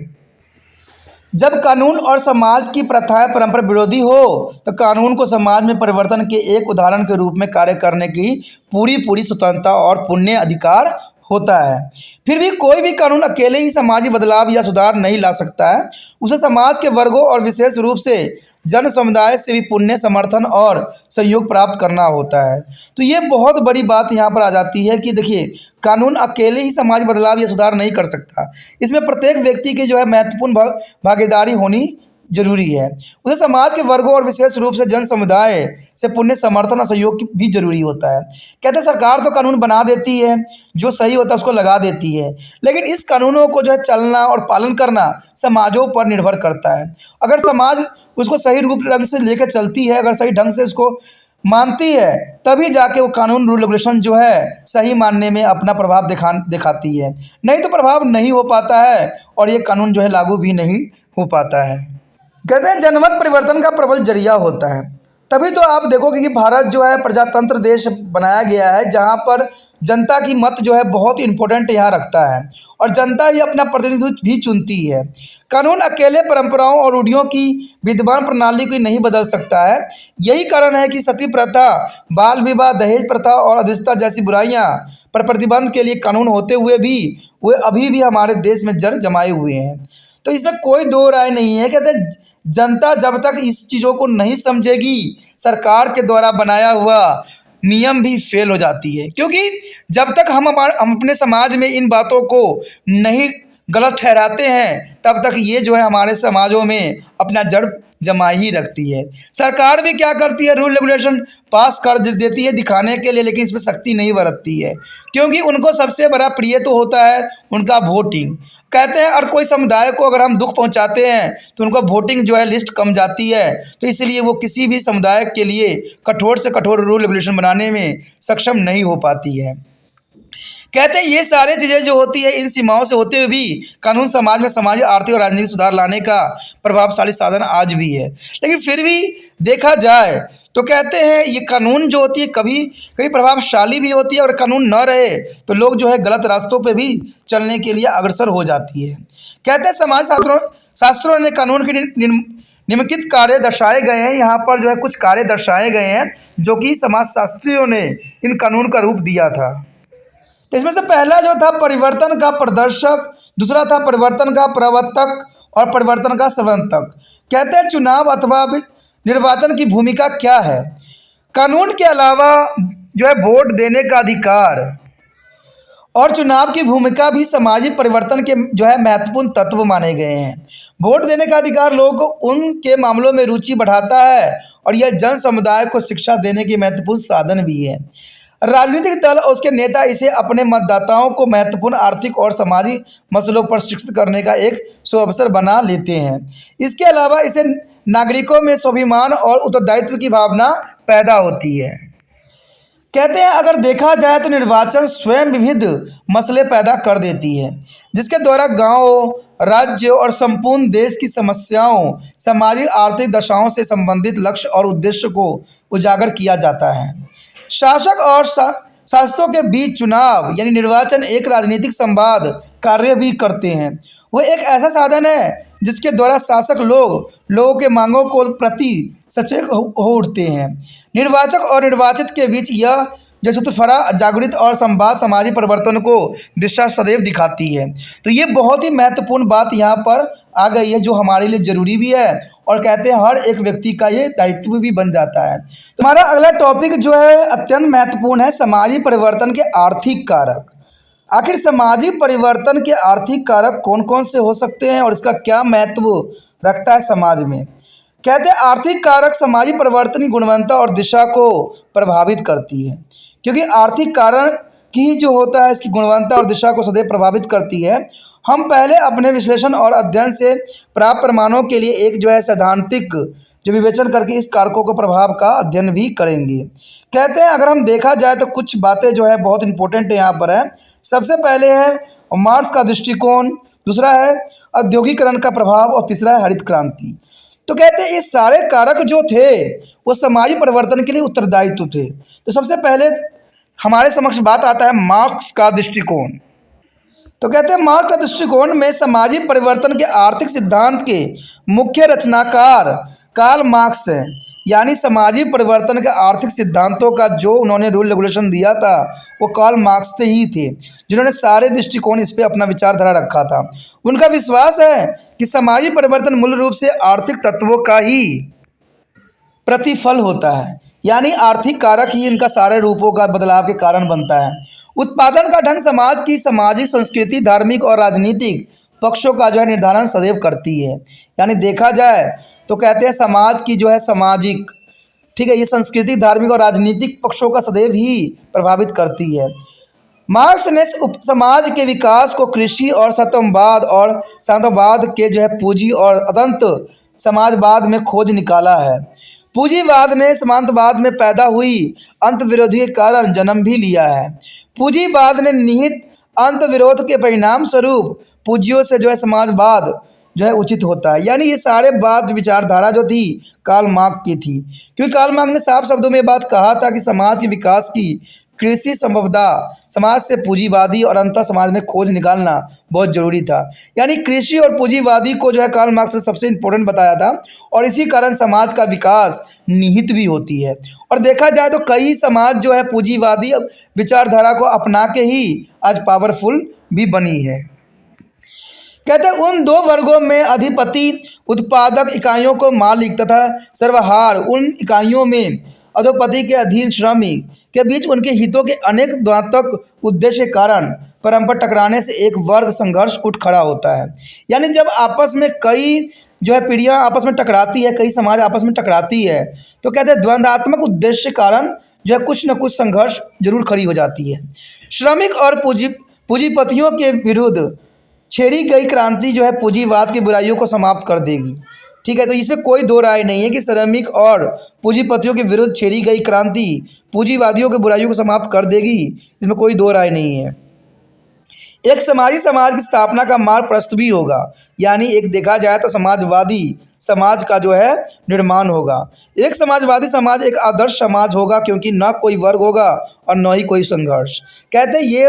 जब कानून और समाज की प्रथाएं परंपरा विरोधी हो तो कानून को समाज में परिवर्तन के एक उदाहरण के रूप में कार्य करने की पूरी पूरी स्वतंत्रता और पुण्य अधिकार होता है। फिर भी कोई भी कानून अकेले ही समाजी बदलाव या सुधार नहीं ला सकता है। उसे समाज के वर्गों और विशेष रूप से जन समुदाय से भी पुण्य समर्थन और सहयोग प्राप्त करना होता है। तो ये बहुत बड़ी बात यहाँ पर आ जाती है कि देखिए, कानून अकेले ही समाज बदलाव या सुधार नहीं कर सकता। इसमें प्रत्येक व्यक्ति की जो है महत्वपूर्ण भागीदारी होनी जरूरी है। उसे समाज के वर्गों और विशेष रूप से जन समुदाय से पुण्य समर्थन और सहयोग की भी जरूरी होता है। कहते हैं सरकार तो कानून बना देती है, जो सही होता है उसको लगा देती है, लेकिन इस कानूनों को जो है चलना और पालन करना समाजों पर निर्भर करता है। अगर समाज उसको सही रूप ढंग से लेकर चलती है, अगर सही ढंग से उसको मानती है, तभी जाके वो कानून रूल रेगुलेशन जो है सही मानने में अपना प्रभाव दिखाती है। नहीं तो प्रभाव नहीं हो पाता है और ये कानून जो है लागू भी नहीं हो पाता है। कहते हैं जनमत परिवर्तन का प्रबल जरिया होता है। तभी तो आप देखोगे कि भारत जो है प्रजातंत्र देश बनाया गया है, जहाँ पर जनता की मत जो है बहुत इम्पोर्टेंट यहाँ रखता है और जनता ही अपना प्रतिनिधित्व भी चुनती है। कानून अकेले परंपराओं और रूढ़ियों की विद्यमान प्रणाली को नहीं बदल सकता है। यही कारण है कि सती प्रथा, बाल विवाह, दहेज प्रथा और अधीनता जैसी बुराइयां पर प्रतिबंध के लिए कानून होते हुए भी वे अभी भी हमारे देश में जड़ जमाए हुए हैं। तो इसमें कोई दो राय नहीं है। कहते हैं जनता जब तक इस चीज़ों को नहीं समझेगी, सरकार के द्वारा बनाया हुआ नियम भी फेल हो जाती है। क्योंकि जब तक हम अपने समाज में इन बातों को नहीं गलत ठहराते हैं, तब तक ये जो है हमारे समाजों में अपना जड़ जमा ही रखती है। सरकार भी क्या करती है, रूल रेगुलेशन पास कर देती है दिखाने के लिए, लेकिन इसमें सख्ती नहीं बरतती है, क्योंकि उनको सबसे बड़ा प्रिय तो होता है उनका वोटिंग। कहते हैं और कोई समुदाय को अगर हम दुख पहुंचाते हैं तो उनको वोटिंग जो है लिस्ट कम जाती है, तो इसलिए वो किसी भी समुदाय के लिए कठोर से कठोर रूल रेगुलेशन बनाने में सक्षम नहीं हो पाती है। कहते हैं ये सारी चीज़ें जो होती है इन सीमाओं से होते हुए भी कानून समाज में सामाजिक, आर्थिक और राजनीतिक सुधार लाने का प्रभावशाली साधन आज भी है। लेकिन फिर भी देखा जाए तो कहते हैं ये कानून जो होती है कभी कभी प्रभावशाली भी होती है, और कानून न रहे तो लोग जो है गलत रास्तों पे भी चलने के लिए अग्रसर हो जाती है। कहते हैं समाज शास्त्रों ने कानून के निम्नलिखित कार्य दर्शाए गए हैं। यहाँ पर जो है कुछ कार्य दर्शाए गए हैं जो कि समाजशास्त्रियों ने इन कानून का रूप दिया था। तो इसमें से पहला जो था परिवर्तन का प्रदर्शक, दूसरा था परिवर्तन का प्रवर्तक और परिवर्तन का समर्थक। कहते हैं चुनाव अथवा निर्वाचन की भूमिका क्या है। कानून के अलावा जो है वोट देने का अधिकार और चुनाव की भूमिका भी सामाजिक परिवर्तन के जो है महत्वपूर्ण तत्व माने गए हैं। वोट देने का अधिकार लोगों को उनके मामलों में रुचि बढ़ाता है और यह जन समुदाय को शिक्षा देने की महत्वपूर्ण साधन भी है। राजनीतिक दल और उसके नेता इसे अपने मतदाताओं को महत्वपूर्ण आर्थिक और सामाजिक मसलों पर शिक्षित करने का एक सुअवसर बना लेते हैं। इसके अलावा इसे नागरिकों में स्वाभिमान और उत्तरदायित्व की भावना पैदा होती है। कहते हैं अगर देखा जाए तो निर्वाचन स्वयं विविध मसले पैदा कर देती है, जिसके द्वारा गांव, राज्य और संपूर्ण देश की समस्याओं, सामाजिक आर्थिक दशाओं से संबंधित लक्ष्य और उद्देश्य को उजागर किया जाता है। शासक और शासकों के बीच चुनाव यानी निर्वाचन एक राजनीतिक संवाद कार्य भी करते हैं। वो एक ऐसा साधन है जिसके द्वारा शासक लोगों के मांगों को प्रति सचेत हो उठते हैं। निर्वाचक और निर्वाचित के बीच यह जो सूत्रफरा जागृत और संवाद सामाजिक परिवर्तन को दिशा सदैव दिखाती है। तो ये बहुत ही महत्वपूर्ण बात यहाँ पर आ गई है जो हमारे लिए ज़रूरी भी है, और कहते हैं हर एक व्यक्ति का ये दायित्व भी बन जाता है। तो हमारा अगला टॉपिक जो है अत्यंत महत्वपूर्ण है, सामाजिक परिवर्तन के आर्थिक कारक। आखिर सामाजिक परिवर्तन के आर्थिक कारक कौन कौन से हो सकते हैं और इसका क्या महत्व रखता है समाज में। कहते हैं आर्थिक कारक सामाजिक परिवर्तन की गुणवत्ता और दिशा को प्रभावित करती है, क्योंकि आर्थिक कारण की जो होता है इसकी गुणवत्ता और दिशा को सदैव प्रभावित करती है। हम पहले अपने विश्लेषण और अध्ययन से प्राप्त प्रमाणों के लिए एक जो है सैद्धांतिक जो विवेचन करके इस कारकों को प्रभाव का अध्ययन भी करेंगे। कहते हैं अगर हम देखा जाए तो कुछ बातें जो है बहुत इंपॉर्टेंट यहाँ पर है। सबसे पहले है मार्क्स का दृष्टिकोण, दूसरा है औद्योगिकरण का प्रभाव और तीसरा है हरित क्रांति। तो कहते हैं ये सारे कारक जो थे वो सामाजिक परिवर्तन के लिए उत्तरदायित्व थे। तो सबसे पहले हमारे समक्ष बात आता है मार्क्स का दृष्टिकोण। तो कहते हैं मार्क्स का दृष्टिकोण में सामाजिक परिवर्तन के आर्थिक सिद्धांत के मुख्य रचनाकार कार्ल मार्क्स है। यानी सामाजिक परिवर्तन के आर्थिक सिद्धांतों का जो उन्होंने रूल रेगुलेशन दिया था वो कार्ल मार्क्स से ही थे, जिन्होंने सारे दृष्टिकोण इस पे अपना विचारधारा रखा था। उनका विश्वास है कि सामाजिक परिवर्तन मूल रूप से आर्थिक तत्वों का ही प्रतिफल होता है, यानी आर्थिक कारक ही इनका सारे रूपों का बदलाव के कारण बनता है। उत्पादन का ढंग समाज की सामाजिक, संस्कृति, धार्मिक और राजनीतिक पक्षों का जो है निर्धारण सदैव करती है। यानी देखा जाए तो कहते हैं समाज की जो है सामाजिक, ठीक है, ये संस्कृति, धार्मिक और राजनीतिक पक्षों का सदैव ही प्रभावित करती है। मार्क्स ने समाज के विकास को कृषि और साम्यवाद के जो है पूंजी और अदंत समाजवाद में खोज निकाला है। पूंजीवाद ने साम्यवाद में पैदा हुई अंतर्विरोधी के कारण जन्म भी लिया है। पूंजीवाद ने निहित अंतर्विरोध के परिणाम स्वरूप पूंजियों से जो है समाजवाद जो है उचित होता है। यानी ये सारे बात विचारधारा जो थी कार्ल मार्क्स की थी, क्योंकि कार्ल मार्क्स ने साफ शब्दों में बात कहा था कि समाज के विकास की कृषि संभवदा समाज से पूंजीवादी और अंतर समाज में खोज निकालना बहुत जरूरी था। यानी कृषि और पूंजीवादी को जो है कार्ल मार्क्स ने सबसे इम्पोर्टेंट बताया था, और इसी कारण समाज का विकास निहित भी होती है। और देखा जाए तो कई समाज जो है पूंजीवादी विचारधारा को अपना के ही आज पावरफुल भी बनी है। कहते हैं उन दो वर्गों में अधिपति उत्पादक इकाइयों को मालिक तथा सर्वहार उन इकाइयों में अधोपति के अधीन श्रमिक के बीच उनके हितों के अनेक द्वंद्वात्मक उद्देश्य के कारण परस्पर टकराने से एक वर्ग संघर्ष उठ खड़ा होता है। यानी जब आपस में कई जो है पीढ़ियाँ आपस में टकराती है, कई समाज आपस में टकराती है, तो कहते हैं द्वंद्वात्मक उद्देश्य के कारण जो है कुछ न कुछ संघर्ष जरूर खड़ी हो जाती है। श्रमिक और पूंजीपतियों के विरुद्ध छेड़ी गई क्रांति जो है पूंजीवाद की बुराइयों को समाप्त कर देगी। ठीक है, तो इसमें कोई दो राय नहीं है कि श्रमिक और पूंजीपतियों के विरुद्ध छेड़ी गई क्रांति पूंजीवादियों की बुराइयों को समाप्त कर देगी, इसमें कोई दो राय नहीं है। एक समाजी समाज की स्थापना का मार्ग प्रशस्त भी होगा, यानी एक देखा जाए तो समाजवादी समाज का जो है निर्माण होगा। एक समाजवादी समाज एक आदर्श समाज होगा, क्योंकि न कोई वर्ग होगा और न ही कोई संघर्ष। कहते हैं ये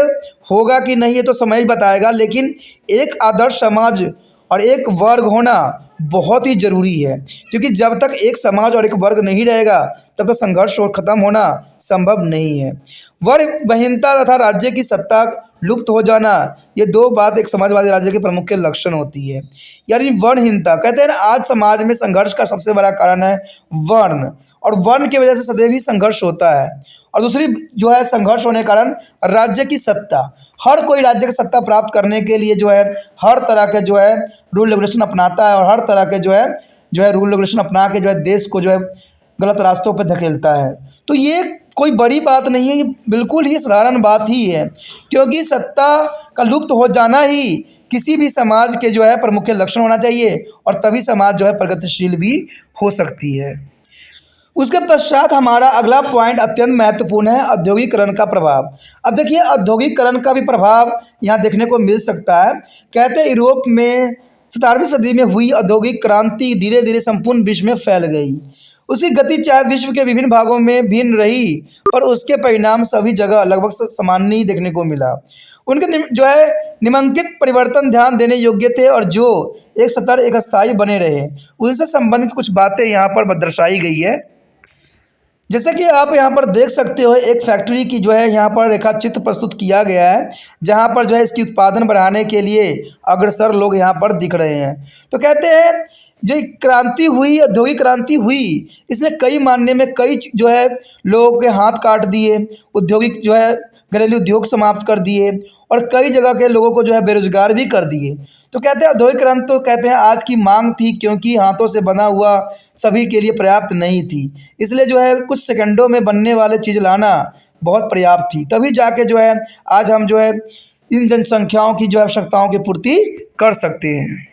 होगा कि नहीं ये तो समय ही बताएगा, लेकिन एक आदर्श समाज और एक वर्ग होना बहुत ही ज़रूरी है, क्योंकि जब तक एक समाज और एक वर्ग नहीं रहेगा तब तक संघर्ष और ख़त्म होना संभव नहीं है। वर्ग विहीनता तथा राज्य की सत्ता लुप्त हो जाना, ये दो बात एक समाजवादी राज्य के प्रमुख के लक्षण होती है। यानी वर्णहीनता, कहते हैं ना आज समाज में संघर्ष का सबसे बड़ा कारण है वर्ण, और वर्ण की वजह से सदैव ही संघर्ष होता है। और दूसरी जो है संघर्ष होने के कारण राज्य की सत्ता, हर कोई राज्य की सत्ता प्राप्त करने के लिए जो है हर तरह के जो है रूल रेगुलेशन अपनाता है, और हर तरह के जो है रूल रेगुलेशन अपना के जो है देश को जो है गलत रास्तों पर धकेलता है। तो ये कोई बड़ी बात नहीं है, ये बिल्कुल ही साधारण बात ही है, क्योंकि सत्ता का लुप्त हो जाना ही किसी भी समाज के जो है प्रमुख लक्षण होना चाहिए, और तभी समाज जो है प्रगतिशील भी हो सकती है। उसके पश्चात हमारा अगला पॉइंट अत्यंत महत्वपूर्ण है, औद्योगिकरण का प्रभाव। अब देखिए औद्योगिकरण का भी प्रभाव यहाँ देखने को मिल सकता है। कहते हैं यूरोप में 17वीं सदी में हुई औद्योगिक क्रांति धीरे धीरे संपूर्ण विश्व में फैल गई। उसकी गति चाहे विश्व के विभिन्न भागों में भिन्न रही, पर उसके परिणाम सभी जगह लगभग सामान्य ही देखने को मिला। उनके जो है निम्नलिखित परिवर्तन ध्यान देने योग्य थे और जो एक सतर एक स्थायी बने रहे, उनसे संबंधित कुछ बातें यहाँ पर दर्शाई गई है। जैसे कि आप यहाँ पर देख सकते हो एक फैक्ट्री की जो है यहाँ पर रेखा चित्र प्रस्तुत किया गया है, जहाँ पर जो है इसकी उत्पादन बढ़ाने के लिए अग्रसर लोग यहाँ पर दिख रहे हैं। तो कहते हैं जो क्रांति हुई, औद्योगिक क्रांति हुई, इसने कई मायने में कई जो है लोगों के हाथ काट दिए, औद्योगिक जो है घरेलू उद्योग समाप्त कर दिए, और कई जगह के लोगों को जो है बेरोजगार भी कर दिए। तो कहते हैं औद्योगिक क्रांति तो कहते हैं आज की मांग थी, क्योंकि हाथों से बना हुआ सभी के लिए पर्याप्त नहीं थी, इसलिए जो है कुछ सेकंडों में बनने वाले चीज़ लाना बहुत पर्याप्त थी, तभी जाके जो है आज हम जो है इन जनसंख्याओं की जो आवश्यकताओं की पूर्ति कर सकते हैं।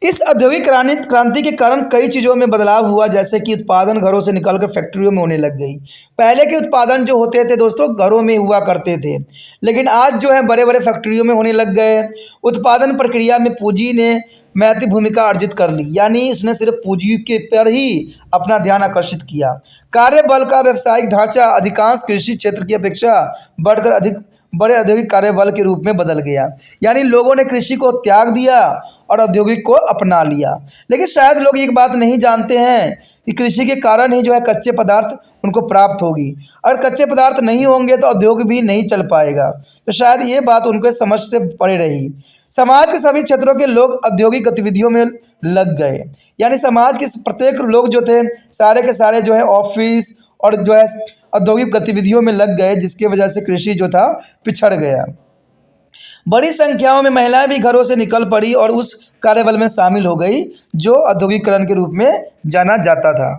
इस औद्योगिक क्रांति के कारण कई चीज़ों में बदलाव हुआ, जैसे कि उत्पादन घरों से निकलकर फैक्ट्रियों में होने लग गई। पहले के उत्पादन जो होते थे दोस्तों घरों में हुआ करते थे, लेकिन आज जो है बड़े बड़े फैक्ट्रियों में होने लग गए। उत्पादन प्रक्रिया में पूंजी ने महत्वपूर्ण भूमिका अर्जित कर ली, यानी इसने सिर्फ पूंजी के पर ही अपना ध्यान आकर्षित किया। कार्यबल का व्यावसायिक ढांचा अधिकांश कृषि क्षेत्र की अपेक्षा बढ़कर अधिक बड़े औद्योगिक कार्यबल के रूप में बदल गया। यानी लोगों ने कृषि को त्याग दिया और औद्योगिक को अपना लिया। लेकिन शायद लोग एक बात नहीं जानते हैं कि कृषि के कारण ही जो है कच्चे पदार्थ उनको प्राप्त होगी। अगर कच्चे पदार्थ नहीं होंगे तो उद्योग भी नहीं चल पाएगा। तो शायद ये बात उनको समझ से परे रही। समाज के सभी क्षेत्रों के लोग औद्योगिक गतिविधियों में लग गए। यानी समाज के प्रत्येक लोग जो थे सारे के सारे जो है ऑफिस और जो है औद्योगिक गतिविधियों में लग गए, जिसकी वजह से कृषि जो था पिछड़ गया। बड़ी संख्याओं में महिलाएं भी घरों से निकल पड़ी और उस कार्यबल में शामिल हो गई जो औद्योगिकरण के रूप में जाना जाता था।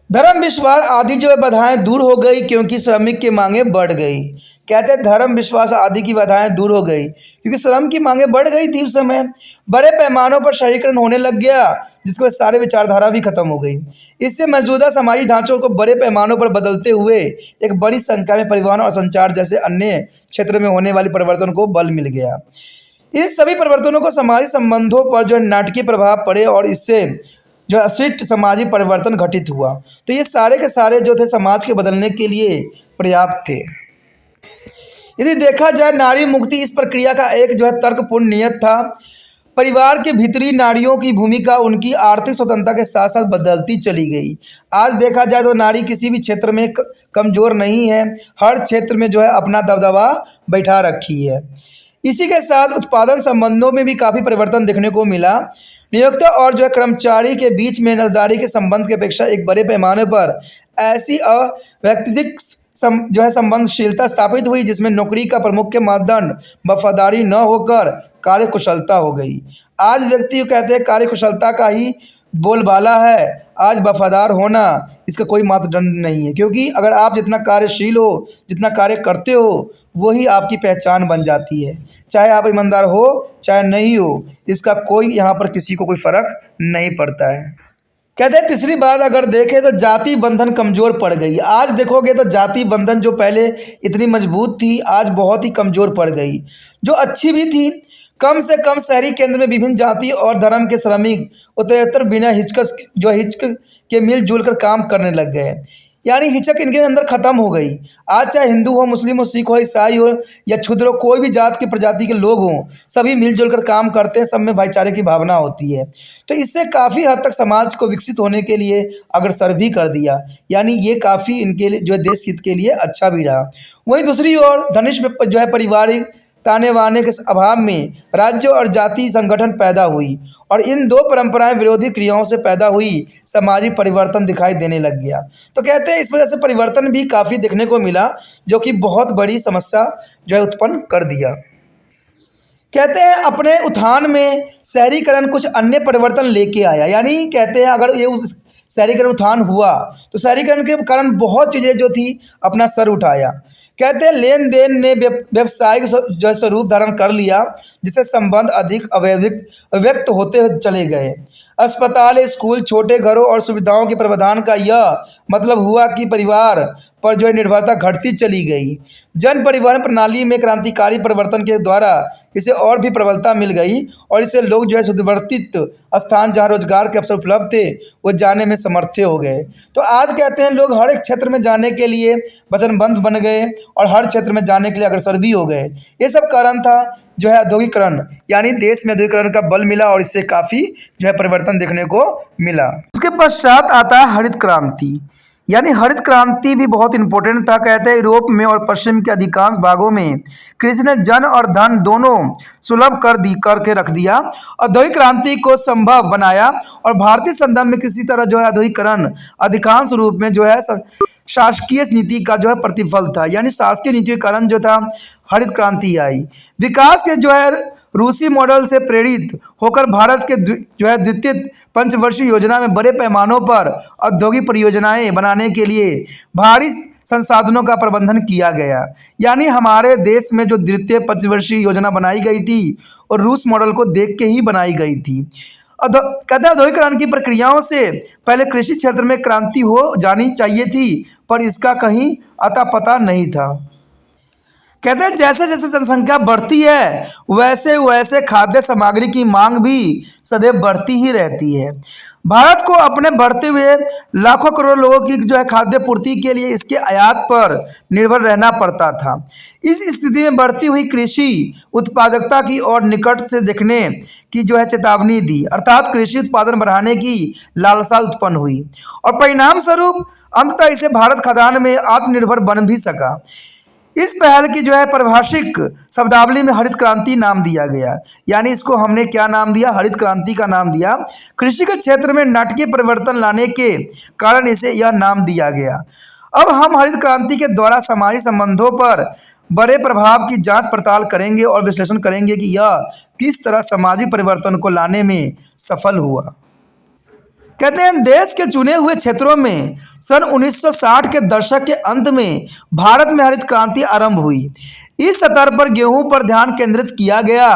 धर्म विश्वास आदि जो है बाधाएं दूर हो गई क्योंकि श्रमिक की मांगें बढ़ गई। कहते हैं धर्म विश्वास आदि की बाधाएं दूर हो गई क्योंकि श्रम की मांगें बढ़ गई थी। उस समय बड़े पैमानों पर शहरीकरण होने लग गया, जिसके बाद सारे विचारधारा भी खत्म हो गई। इससे मौजूदा समाजी ढांचों को बड़े पैमानों पर बदलते हुए एक बड़ी संख्या में परिवहन और संचार जैसे अन्य क्षेत्रों में होने वाली परिवर्तन को बल मिल गया। इन सभी परिवर्तनों को समाजी संबंधों पर जो नाटकीय प्रभाव पड़े और इससे जो अशिष्ट सामाजिक परिवर्तन घटित हुआ। तो ये सारे के सारे जो थे समाज के बदलने के लिए पर्याप्त थे। यदि देखा जाए नारी मुक्ति इस प्रक्रिया का एक जो है तर्कपूर्ण नियत था। परिवार के भीतरी नारियों की भूमिका उनकी आर्थिक स्वतंत्रता के साथ साथ बदलती चली गई। आज देखा जाए तो नारी किसी भी क्षेत्र में कमज़ोर नहीं है, हर क्षेत्र में जो है अपना दबदबा बैठा रखी है। इसी के साथ उत्पादन संबंधों में भी काफ़ी परिवर्तन देखने को मिला। नियोक्ता और जो है कर्मचारी के बीच में नजदारी के संबंध की अपेक्षा एक बड़े पैमाने पर ऐसी अव्यक्तिक जो है संबंधशीलता स्थापित हुई जिसमें नौकरी का प्रमुख मानदंड वफादारी न होकर कार्यकुशलता हो गई। आज व्यक्ति कहते हैं कार्यकुशलता का ही बोलबाला है। आज वफादार होना इसका कोई मापदंड नहीं है, क्योंकि अगर आप जितना कार्यशील हो, जितना कार्य करते हो, वही आपकी पहचान बन जाती है। चाहे आप ईमानदार हो चाहे नहीं हो, इसका कोई यहाँ पर किसी को कोई फर्क नहीं पड़ता है। कहते हैं तीसरी बात अगर देखें तो जाति बंधन कमज़ोर पड़ गई। आज देखोगे तो जाति बंधन जो पहले इतनी मजबूत थी आज बहुत ही कमज़ोर पड़ गई। जो अच्छी भी थी, कम से कम शहरी केंद्र में विभिन्न जाति और धर्म के श्रमिक उत्तरोत्तर बिना हिचक के मिलजुल कर काम करने लग गए। यानी हिचक इनके अंदर खत्म हो गई। आज चाहे हिंदू हो, मुस्लिम हो, सिख हो, ईसाई हो या क्षुद्र हो, कोई भी जात की प्रजाति के लोग हों, सभी मिलजुल कर काम करते हैं, सब में भाईचारे की भावना होती है। तो इससे काफ़ी हद तक समाज को विकसित होने के लिए अग्रसर भी कर दिया। यानी ये काफ़ी इनके लिए जो है देश हित के लिए अच्छा भी रहा। वहीं दूसरी ओर धनिष्ठ जो है पारिवारिक ताने बाने के अभाव में राज्य और जाति संगठन पैदा हुई और इन दो परंपराएं विरोधी क्रियाओं से पैदा हुई सामाजिक परिवर्तन दिखाई देने लग गया। तो कहते हैं इस वजह से परिवर्तन भी काफ़ी देखने को मिला, जो कि बहुत बड़ी समस्या जो है उत्पन्न कर दिया। कहते हैं अपने उत्थान में शहरीकरण कुछ अन्य परिवर्तन लेके आया। यानी कहते हैं अगर ये शहरीकरण उत्थान हुआ तो शहरीकरण के कारण बहुत चीज़ें जो थी अपना सर उठाया। कहते हैं लेन देन ने व्यवसायिक जो स्वरूप धारण कर लिया, जिससे संबंध अधिक अव्यक्त होते चले गए। अस्पताल, स्कूल, छोटे घरों और सुविधाओं के प्रावधान का यह मतलब हुआ कि परिवार पर जो है निर्भरता घटती चली गई। जन परिवहन प्रणाली में क्रांतिकारी परिवर्तन के द्वारा इसे और भी प्रबलता मिल गई और इससे लोग जो है सुव्यवस्थित स्थान जहाँ रोजगार के अवसर उपलब्ध थे वो जाने में समर्थ हो गए। तो आज कहते हैं लोग हर एक क्षेत्र में जाने के लिए वचनबद्ध बन गए और हर क्षेत्र में जाने के लिए अग्रसर भी हो गए। ये सब कारण था जो है औद्योगिकरण, यानी देश में औद्योगिकरण का बल मिला और इससे काफ़ी जो है परिवर्तन देखने को मिला। उसके पश्चात आता है हरित क्रांति। यानी हरित क्रांति भी बहुत इंपॉर्टेंट था। कहते हैं यूरोप में और पश्चिम के अधिकांश भागों में कृषि ने जन और धन दोनों सुलभ करके रख दिया। औद्योगिक क्रांति को संभव बनाया और भारतीय संदर्भ में किसी तरह जो है औद्योगिकरण अधिकांश रूप में जो है शासकीय नीति का जो है प्रतिफल था। यानी शासकीय नीति के कारण जो था हरित क्रांति आई। विकास के जो है रूसी मॉडल से प्रेरित होकर भारत के जो है द्वितीय पंचवर्षीय योजना में बड़े पैमानों पर औद्योगिक परियोजनाएं बनाने के लिए भारी संसाधनों का प्रबंधन किया गया। यानी हमारे देश में जो द्वितीय पंचवर्षीय योजना बनाई गई थी और रूस मॉडल को देख के ही बनाई गई थी। कहते हैं औद्योगिकरण की प्रक्रियाओं से पहले कृषि क्षेत्र में क्रांति हो जानी चाहिए थी, पर इसका कहीं अता पता नहीं था। कहते हैं जैसे जैसे जनसंख्या बढ़ती है वैसे वैसे खाद्य सामग्री की मांग भी सदैव बढ़ती ही रहती है। भारत को अपने बढ़ते हुए लाखों करोड़ लोगों की जो है खाद्य पूर्ति के लिए इसके आयात पर निर्भर रहना पड़ता था। इस स्थिति में बढ़ती हुई कृषि उत्पादकता की ओर निकट से देखने की जो है चेतावनी दी, अर्थात कृषि उत्पादन बढ़ाने की लालसा उत्पन्न हुई और परिणाम स्वरूप अंततः इसे भारत खाद्यान्न में आत्मनिर्भर बन भी सका। इस पहल की जो है परिभाषिक शब्दावली में हरित क्रांति नाम दिया गया, यानी इसको हमने क्या नाम दिया, हरित क्रांति का नाम दिया। कृषि के क्षेत्र में नाटकीय परिवर्तन लाने के कारण इसे यह नाम दिया गया। अब हम हरित क्रांति के द्वारा सामाजिक संबंधों पर बड़े प्रभाव की जांच पड़ताल करेंगे और विश्लेषण करेंगे कि यह किस तरह सामाजिक परिवर्तन को लाने में सफल हुआ। कहते हैं देश के चुने हुए क्षेत्रों में सन 1960 के दशक के अंत में भारत में हरित क्रांति आरंभ हुई। इस स्तर पर गेहूं पर ध्यान केंद्रित किया गया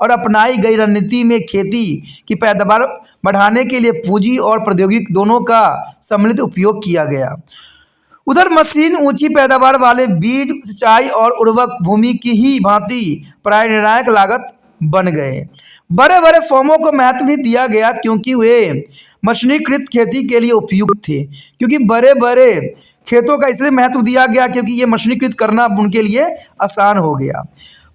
और अपनाई गई रणनीति में खेती की पैदावार बढ़ाने के लिए पूंजी और प्रौद्योगिकी दोनों का सम्मिलित उपयोग किया गया। उधर मशीन ऊंची पैदावार वाले बीज, सिंचाई और उर्वरक भूमि की ही भांति प्राय निर्णायक लागत बन गए। बड़े बड़े फर्मों को महत्व भी दिया गया क्योंकि वे मशीनीकृत खेती के लिए उपयुक्त थे। क्योंकि बड़े बड़े खेतों का इसलिए महत्व दिया गया क्योंकि ये मशीनीकृत करना उनके लिए आसान हो गया।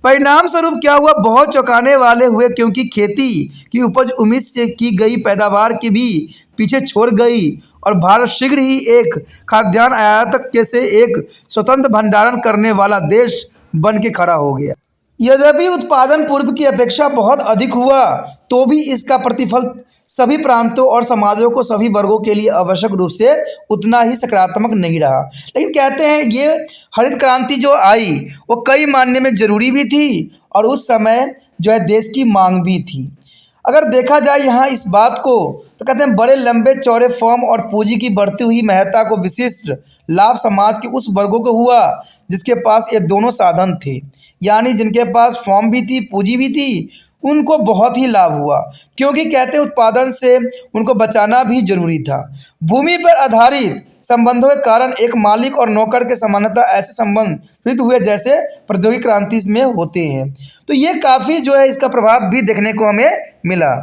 परिणाम स्वरूप क्या हुआ, बहुत चौंकाने वाले हुए क्योंकि खेती की उपज उम्मीद से की गई पैदावार के भी पीछे छोड़ गई और भारत शीघ्र ही एक खाद्यान्न आयातक के से एक स्वतंत्र भंडारण करने वाला देश बन के खड़ा हो गया। यद्यपि उत्पादन पूर्व की अपेक्षा बहुत अधिक हुआ तो भी इसका प्रतिफल सभी प्रांतों और समाजों को सभी वर्गों के लिए आवश्यक रूप से उतना ही सकारात्मक नहीं रहा। लेकिन कहते हैं ये हरित क्रांति जो आई वो कई मायने में ज़रूरी भी थी और उस समय जो है देश की मांग भी थी। अगर देखा जाए यहाँ इस बात को तो कहते हैं बड़े लंबे चौड़े फॉर्म और पूंजी की बढ़ती हुई महत्ता को विशिष्ट लाभ समाज के उस वर्गों को हुआ जिसके पास ये दोनों साधन थे, यानी जिनके पास फॉर्म भी थी पूंजी भी थी, उनको बहुत ही लाभ हुआ क्योंकि कहते उत्पादन से उनको बचाना भी जरूरी था। भूमि पर आधारित संबंधों के कारण एक मालिक और नौकर के समानता ऐसे संबंधित हुए जैसे प्रौद्योगिक क्रांति में होते हैं। तो ये काफ़ी जो है इसका प्रभाव भी देखने को हमें मिला।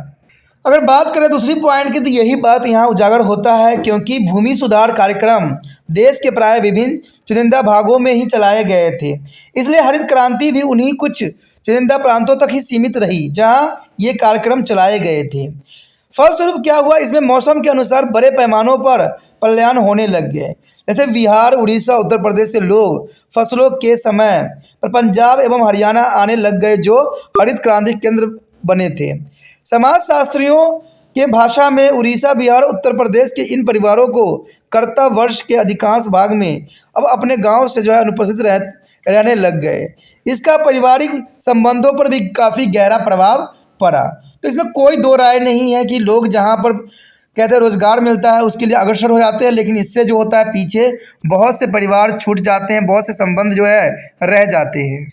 अगर बात करें दूसरी पॉइंट की तो यही बात यहाँ उजागर होता है क्योंकि भूमि सुधार कार्यक्रम देश के प्राय विभिन्न चुनिंदा भागों में ही चलाए गए थे, इसलिए हरित क्रांति भी उन्हीं कुछ चुनिंदा प्रांतों तक ही सीमित रही जहां ये कार्यक्रम चलाए गए थे। फलस्वरूप क्या हुआ, इसमें मौसम के अनुसार बड़े पैमानों पर पलायन होने लग गए। जैसे बिहार, उड़ीसा, उत्तर प्रदेश से लोग फसलों के समय पर पंजाब एवं हरियाणा आने लग गए जो हरित क्रांति केंद्र बने थे। समाजशास्त्रियों के भाषा में उड़ीसा, बिहार, उत्तर प्रदेश के इन परिवारों को कर्तव्य वर्ष के अधिकांश भाग में अब अपने गांव से जो है अनुपस्थित रहने लग गए। इसका पारिवारिक संबंधों पर भी काफ़ी गहरा प्रभाव पड़ा। तो इसमें कोई दो राय नहीं है कि लोग जहाँ पर कहते हैं रोजगार मिलता है उसके लिए अग्रसर हो जाते हैं, लेकिन इससे जो होता है पीछे बहुत से परिवार छूट जाते हैं, बहुत से संबंध जो है रह जाते हैं।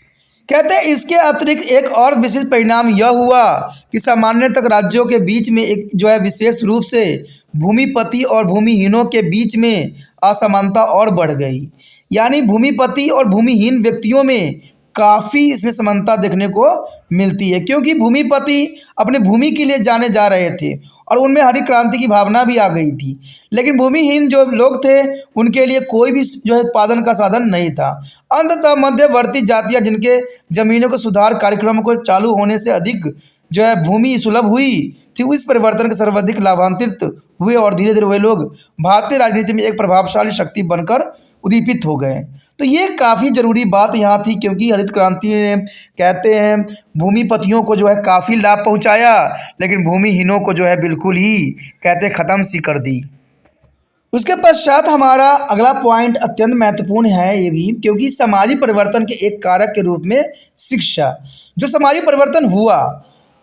कहते हैं इसके अतिरिक्त एक और विशेष परिणाम यह हुआ कि सामान्यतः राज्यों के बीच में एक जो है विशेष रूप से भूमिपति और भूमिहीनों के बीच में असमानता और बढ़ गई। यानी भूमिपति और भूमिहीन व्यक्तियों में काफ़ी इसमें समानता देखने को मिलती है क्योंकि भूमिपति अपने भूमि के लिए जाने जा रहे थे और उनमें हरित क्रांति की भावना भी आ गई थी, लेकिन भूमिहीन जो लोग थे उनके लिए कोई भी जो है उत्पादन का साधन नहीं था। अंततः मध्यवर्ती जातियां जिनके जमीनों के सुधार कार्यक्रम को चालू होने से अधिक जो है भूमि सुलभ हुई थी, इस परिवर्तन के सर्वाधिक लाभान्वित हुए और धीरे धीरे वे लोग भारतीय राजनीति में एक प्रभावशाली शक्ति बनकर उद्दीपित हो गए। तो ये काफ़ी ज़रूरी बात यहाँ थी क्योंकि हरित क्रांति ने कहते हैं भूमिपतियों को जो है काफ़ी लाभ पहुँचाया, लेकिन भूमिहीनों को जो है बिल्कुल ही कहते ख़त्म सी कर दी। उसके पश्चात हमारा अगला पॉइंट अत्यंत महत्वपूर्ण है ये भी क्योंकि सामाजिक परिवर्तन के एक कारक के रूप में शिक्षा, जो सामाजिक परिवर्तन हुआ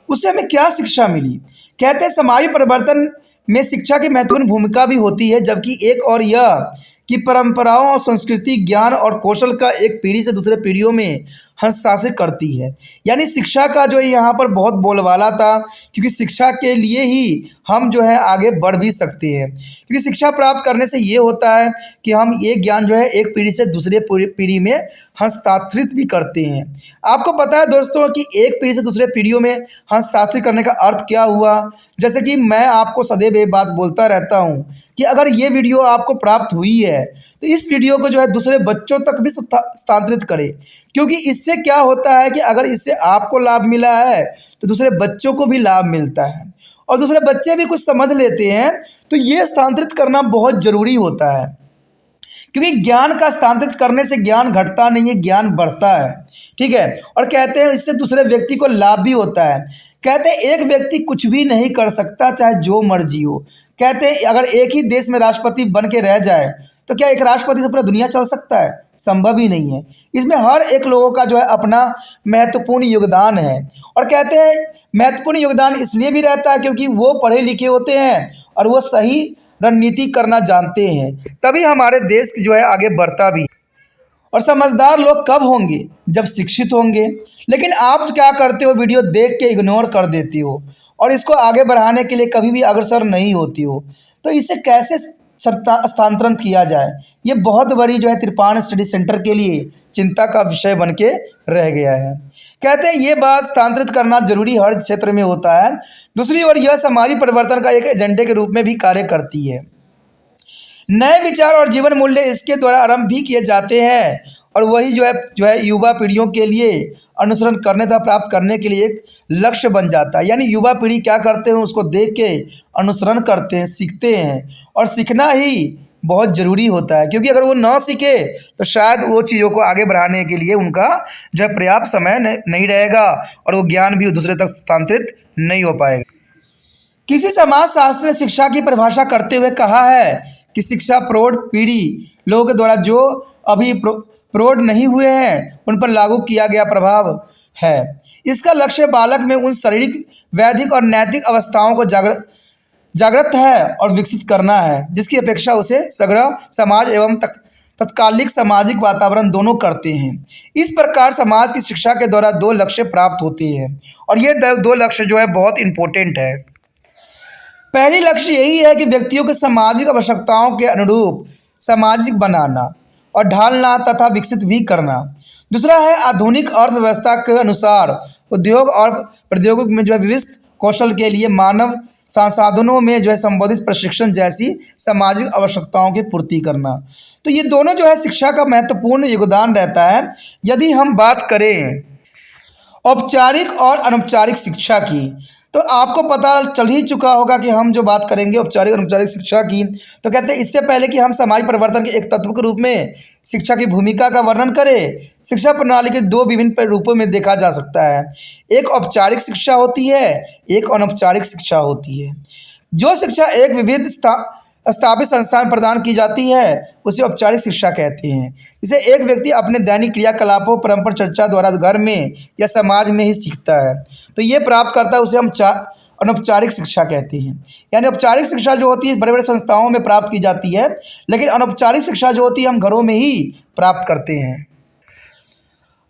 उससे हमें क्या शिक्षा मिली। कहते हैं सामाजिक परिवर्तन में शिक्षा की महत्वपूर्ण भूमिका भी होती है, जबकि एक और यह कि परंपराओं और संस्कृति, ज्ञान और कौशल का एक पीढ़ी से दूसरे पीढ़ियों में हस्ताक्षर करती है। यानी शिक्षा का जो है यहाँ पर बहुत बोलबाला था, क्योंकि शिक्षा के लिए ही हम जो है आगे बढ़ भी सकते हैं। क्योंकि शिक्षा प्राप्त करने से ये होता है कि हम ये ज्ञान जो है एक पीढ़ी से दूसरे पीढ़ी में हस्तांतरित भी करते हैं। आपको पता है दोस्तों कि एक पीढ़ी से दूसरे पीढ़ियों में हस्तांतरित करने का अर्थ क्या हुआ। जैसे कि मैं आपको सदैव ये बात बोलता रहता हूँ कि अगर ये वीडियो आपको प्राप्त हुई है तो इस वीडियो को जो है दूसरे बच्चों तक भी स्थानांतरित करें, क्योंकि इससे क्या होता है कि अगर इससे आपको लाभ मिला है तो दूसरे बच्चों को भी लाभ मिलता है और दूसरे बच्चे भी कुछ समझ लेते हैं। तो ये स्थानांतरित करना बहुत ज़रूरी होता है, क्योंकि ज्ञान का स्थानांतरित करने से ज्ञान घटता नहीं है, ज्ञान बढ़ता है। ठीक है। और कहते हैं इससे दूसरे व्यक्ति को लाभ भी होता है। कहते हैं एक व्यक्ति कुछ भी नहीं कर सकता चाहे जो मर्जी हो। कहते हैं अगर एक ही देश में राष्ट्रपति बन के रह जाए तो क्या एक राष्ट्रपति से पूरा दुनिया चल सकता है? संभव ही नहीं है। इसमें हर एक लोगों का जो है अपना महत्वपूर्ण योगदान है। और कहते हैं महत्वपूर्ण योगदान इसलिए भी रहता है क्योंकि वो पढ़े लिखे होते हैं और वो सही रणनीति करना जानते हैं, तभी हमारे देश जो है आगे बढ़ता भी। और समझदार लोग कब होंगे? जब शिक्षित होंगे। लेकिन आप क्या करते हो, वीडियो देख के इग्नोर कर देती हो और इसको आगे बढ़ाने के लिए कभी भी अग्रसर नहीं होती हो। तो इसे कैसे स्थानांतरण किया जाए, ये बहुत बड़ी जो है त्रिपाण स्टडी सेंटर के लिए चिंता का विषय बन के रह गया है। कहते हैं ये बात स्थानांतरित करना जरूरी हर क्षेत्र में होता है। दूसरी ओर यह समाजी परिवर्तन का एक एजेंडे के रूप में भी कार्य करती है। नए विचार और जीवन मूल्य इसके द्वारा आरंभ भी किए जाते हैं और वही जो है युवा पीढ़ियों के लिए अनुसरण करने तथा प्राप्त करने के लिए एक लक्ष्य बन जाता है। यानी युवा पीढ़ी क्या करते हैं, उसको देख के अनुसरण करते हैं, सीखते हैं। और सीखना ही बहुत ज़रूरी होता है, क्योंकि अगर वो ना सीखे तो शायद वो चीज़ों को आगे बढ़ाने के लिए उनका जो है पर्याप्त समय नहीं रहेगा और वो ज्ञान भी दूसरे तक स्थानांतरित नहीं हो पाएगा। किसी समाजशास्त्री ने शिक्षा की परिभाषा करते हुए कहा है कि शिक्षा प्रौढ़ पीढ़ी लोगों के द्वारा जो अभी प्रौढ़ नहीं हुए हैं उन पर लागू किया गया प्रभाव है। इसका लक्ष्य बालक में उन शारीरिक, वैधिक और नैतिक अवस्थाओं को जागृत है और विकसित करना है जिसकी अपेक्षा उसे सगड़ा समाज एवं तत्कालिक सामाजिक वातावरण दोनों करते हैं। इस प्रकार समाज की शिक्षा के द्वारा दो लक्ष्य प्राप्त होते हैं और ये दो लक्ष्य जो है बहुत इम्पोर्टेंट है। पहली लक्ष्य यही है कि व्यक्तियों के सामाजिक आवश्यकताओं के अनुरूप सामाजिक बनाना और ढालना तथा विकसित भी करना। दूसरा है आधुनिक अर्थव्यवस्था के अनुसार उद्योग और प्रौद्योगिकी में जो है विविध कौशल के लिए मानव संसाधनों में जो है संबोधित प्रशिक्षण जैसी सामाजिक आवश्यकताओं की पूर्ति करना। तो ये दोनों जो है शिक्षा का महत्वपूर्ण योगदान रहता है। यदि हम बात करें औपचारिक और अनौपचारिक शिक्षा की, तो आपको पता चल ही चुका होगा कि हम जो बात करेंगे औपचारिक और अनौपचारिक शिक्षा की, तो कहते हैं इससे पहले कि हम समाज परिवर्तन के एक तत्व के रूप में शिक्षा की भूमिका का वर्णन करें, शिक्षा प्रणाली के दो विभिन्न रूपों में देखा जा सकता है। एक औपचारिक शिक्षा होती है, एक अनौपचारिक शिक्षा होती है। जो शिक्षा एक विविध स्थापित संस्था में प्रदान की जाती है उसे औपचारिक शिक्षा कहते हैं। जिसे एक व्यक्ति अपने दैनिक क्रियाकलापों, परंपरा चर्चा द्वारा घर में या समाज में ही सीखता है, तो ये प्राप्त करता है, उसे हम अनौपचारिक शिक्षा कहते हैं। यानी औपचारिक शिक्षा जो होती है बड़े बड़े संस्थाओं में प्राप्त की जाती है, लेकिन अनौपचारिक शिक्षा जो होती है हम घरों में ही प्राप्त करते हैं।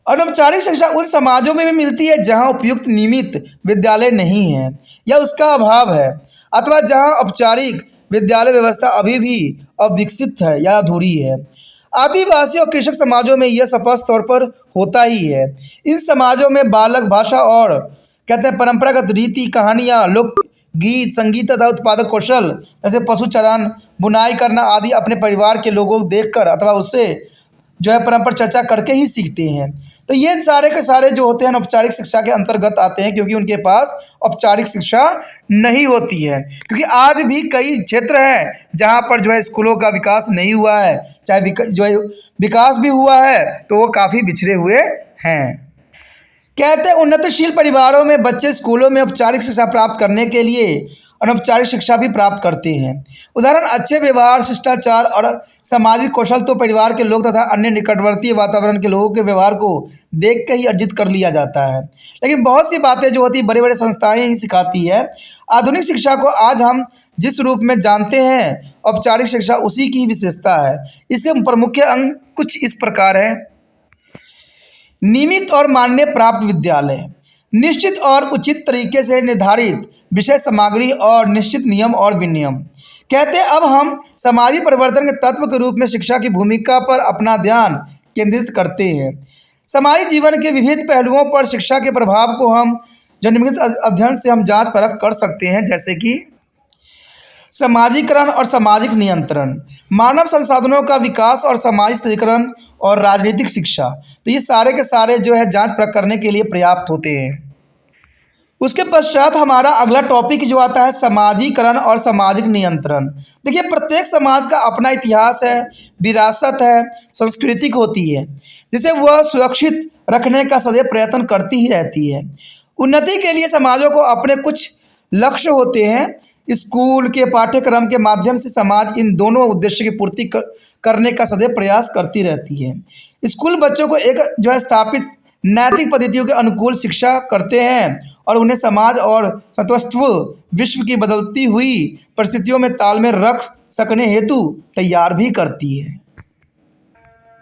अनौपचारिक शिक्षा उन समाजों में भी मिलती है जहाँ उपयुक्त नियमित विद्यालय नहीं है या उसका अभाव है, अथवा जहाँ औपचारिक विद्यालय व्यवस्था अभी भी अविकसित है या अधूरी है। आदिवासी और कृषक समाजों में यह स्पष्ट तौर पर होता ही है। इन समाजों में बालक भाषा और कहते हैं परंपरागत रीति, कहानियाँ, लोक गीत, संगीत तथा उत्पादक कौशल जैसे पशु चारण, बुनाई करना आदि अपने परिवार के लोगों को देखकर अथवा उससे जो है परंपरा चर्चा करके ही सीखते हैं। तो ये सारे के सारे जो होते हैं औपचारिक शिक्षा के अंतर्गत आते हैं, क्योंकि उनके पास औपचारिक शिक्षा नहीं होती है। क्योंकि आज भी कई क्षेत्र हैं जहाँ पर जो है स्कूलों का विकास नहीं हुआ है, चाहे जो है विकास भी हुआ है तो वो काफ़ी पिछड़े हुए हैं। कहते हैं उन्नतशील परिवारों में बच्चे स्कूलों में औपचारिक शिक्षा प्राप्त करने के लिए अनौपचारिक शिक्षा भी प्राप्त करते हैं। उदाहरण अच्छे व्यवहार, शिष्टाचार और सामाजिक कौशल तो परिवार के लोग तथा अन्य निकटवर्ती वातावरण के लोगों के व्यवहार को देख के ही अर्जित कर लिया जाता है। लेकिन बहुत सी बातें जो होती बड़े बड़े संस्थाएं ही सिखाती है। आधुनिक शिक्षा को आज हम जिस रूप में जानते हैं औपचारिक शिक्षा उसी की विशेषता है। इसके प्रमुख अंग कुछ इस प्रकार है। नियमित और मान्य प्राप्त विद्यालय, निश्चित और उचित तरीके से निर्धारित विषय सामग्री और निश्चित नियम और विनियम। कहते हैं अब हम समाजीय परिवर्तन के तत्व के रूप में शिक्षा की भूमिका पर अपना ध्यान केंद्रित करते हैं। समाज जीवन के विविध पहलुओं पर शिक्षा के प्रभाव को हम जो निम्नलिखित अध्ययन से हम जांच परख कर सकते हैं, जैसे कि समाजीकरण और सामाजिक नियंत्रण, मानव संसाधनों का विकास और सामाजिक स्थिरीकरण और राजनीतिक शिक्षा। तो ये सारे के सारे जो है जांच परख करने के लिए पर्याप्त होते हैं। उसके पश्चात हमारा अगला टॉपिक जो आता है समाजीकरण और सामाजिक नियंत्रण। देखिए प्रत्येक समाज का अपना इतिहास है, विरासत है, संस्कृति होती है जिसे वह सुरक्षित रखने का सदैव प्रयत्न करती ही रहती है। उन्नति के लिए समाजों को अपने कुछ लक्ष्य होते हैं। स्कूल के पाठ्यक्रम के माध्यम से समाज इन दोनों उद्देश्य की पूर्ति करने का सदैव प्रयास करती रहती है। स्कूल बच्चों को एक जो है स्थापित नैतिक पद्धतियों के अनुकूल शिक्षा करते हैं और उन्हें समाज और स्वतंत्र विश्व की बदलती हुई परिस्थितियों में तालमेल रख सकने हेतु तैयार भी करती है।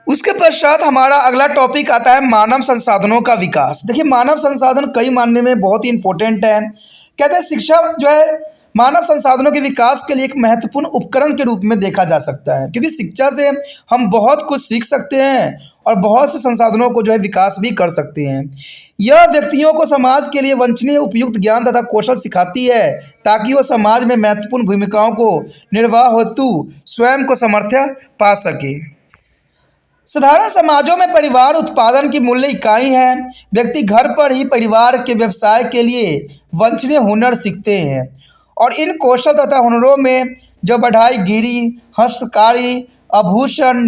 उसके पश्चात हमारा अगला टॉपिक आता है मानव संसाधनों का विकास। देखिए मानव संसाधन कई मायने में बहुत ही इंपॉर्टेंट है। कहते हैं शिक्षा जो है मानव संसाधनों के विकास के लिए एक महत्वपूर्ण उपकरण के रूप में देखा जा सकता है, क्योंकि शिक्षा से हम बहुत कुछ सीख सकते हैं और बहुत से संसाधनों को जो है विकास भी कर सकते हैं। यह व्यक्तियों को समाज के लिए वांछनीय उपयुक्त ज्ञान तथा कौशल सिखाती है ताकि वह समाज में महत्वपूर्ण भूमिकाओं को निर्वाह हेतु स्वयं को समर्थन पा सके। साधारण समाजों में परिवार उत्पादन की मूल्य इकाई है। व्यक्ति घर पर ही परिवार के व्यवसाय के लिए वांछनीय हुनर सीखते हैं और इन कौशल तथा हुनरों में जो बढ़ाईगिरी, हस्तकारी, आभूषण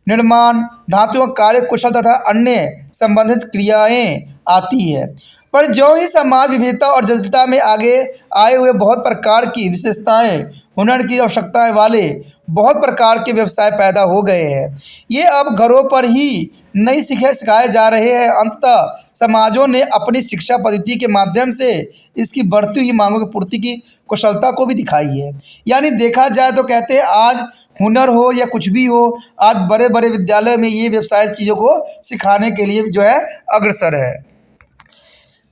निर्माण, धातुओं कार्य कुशल तथा अन्य संबंधित क्रियाएं आती है। पर जो ही समाज विविधता और जटिलता में आगे आए हुए बहुत प्रकार की विशेषताएं, हुनर की आवश्यकताएं वाले बहुत प्रकार के व्यवसाय पैदा हो गए हैं। ये अब घरों पर ही नहीं सिखाए जा रहे हैं। अंततः समाजों ने अपनी शिक्षा पद्धति के माध्यम से इसकी बढ़ती हुई मांगों की पूर्ति की कुशलता को भी दिखाई है। यानी देखा जाए तो कहते हैं आज हुनर हो या कुछ भी हो, आज बड़े बड़े विद्यालय में ये व्यवसाय चीज़ों को सिखाने के लिए जो है अग्रसर है।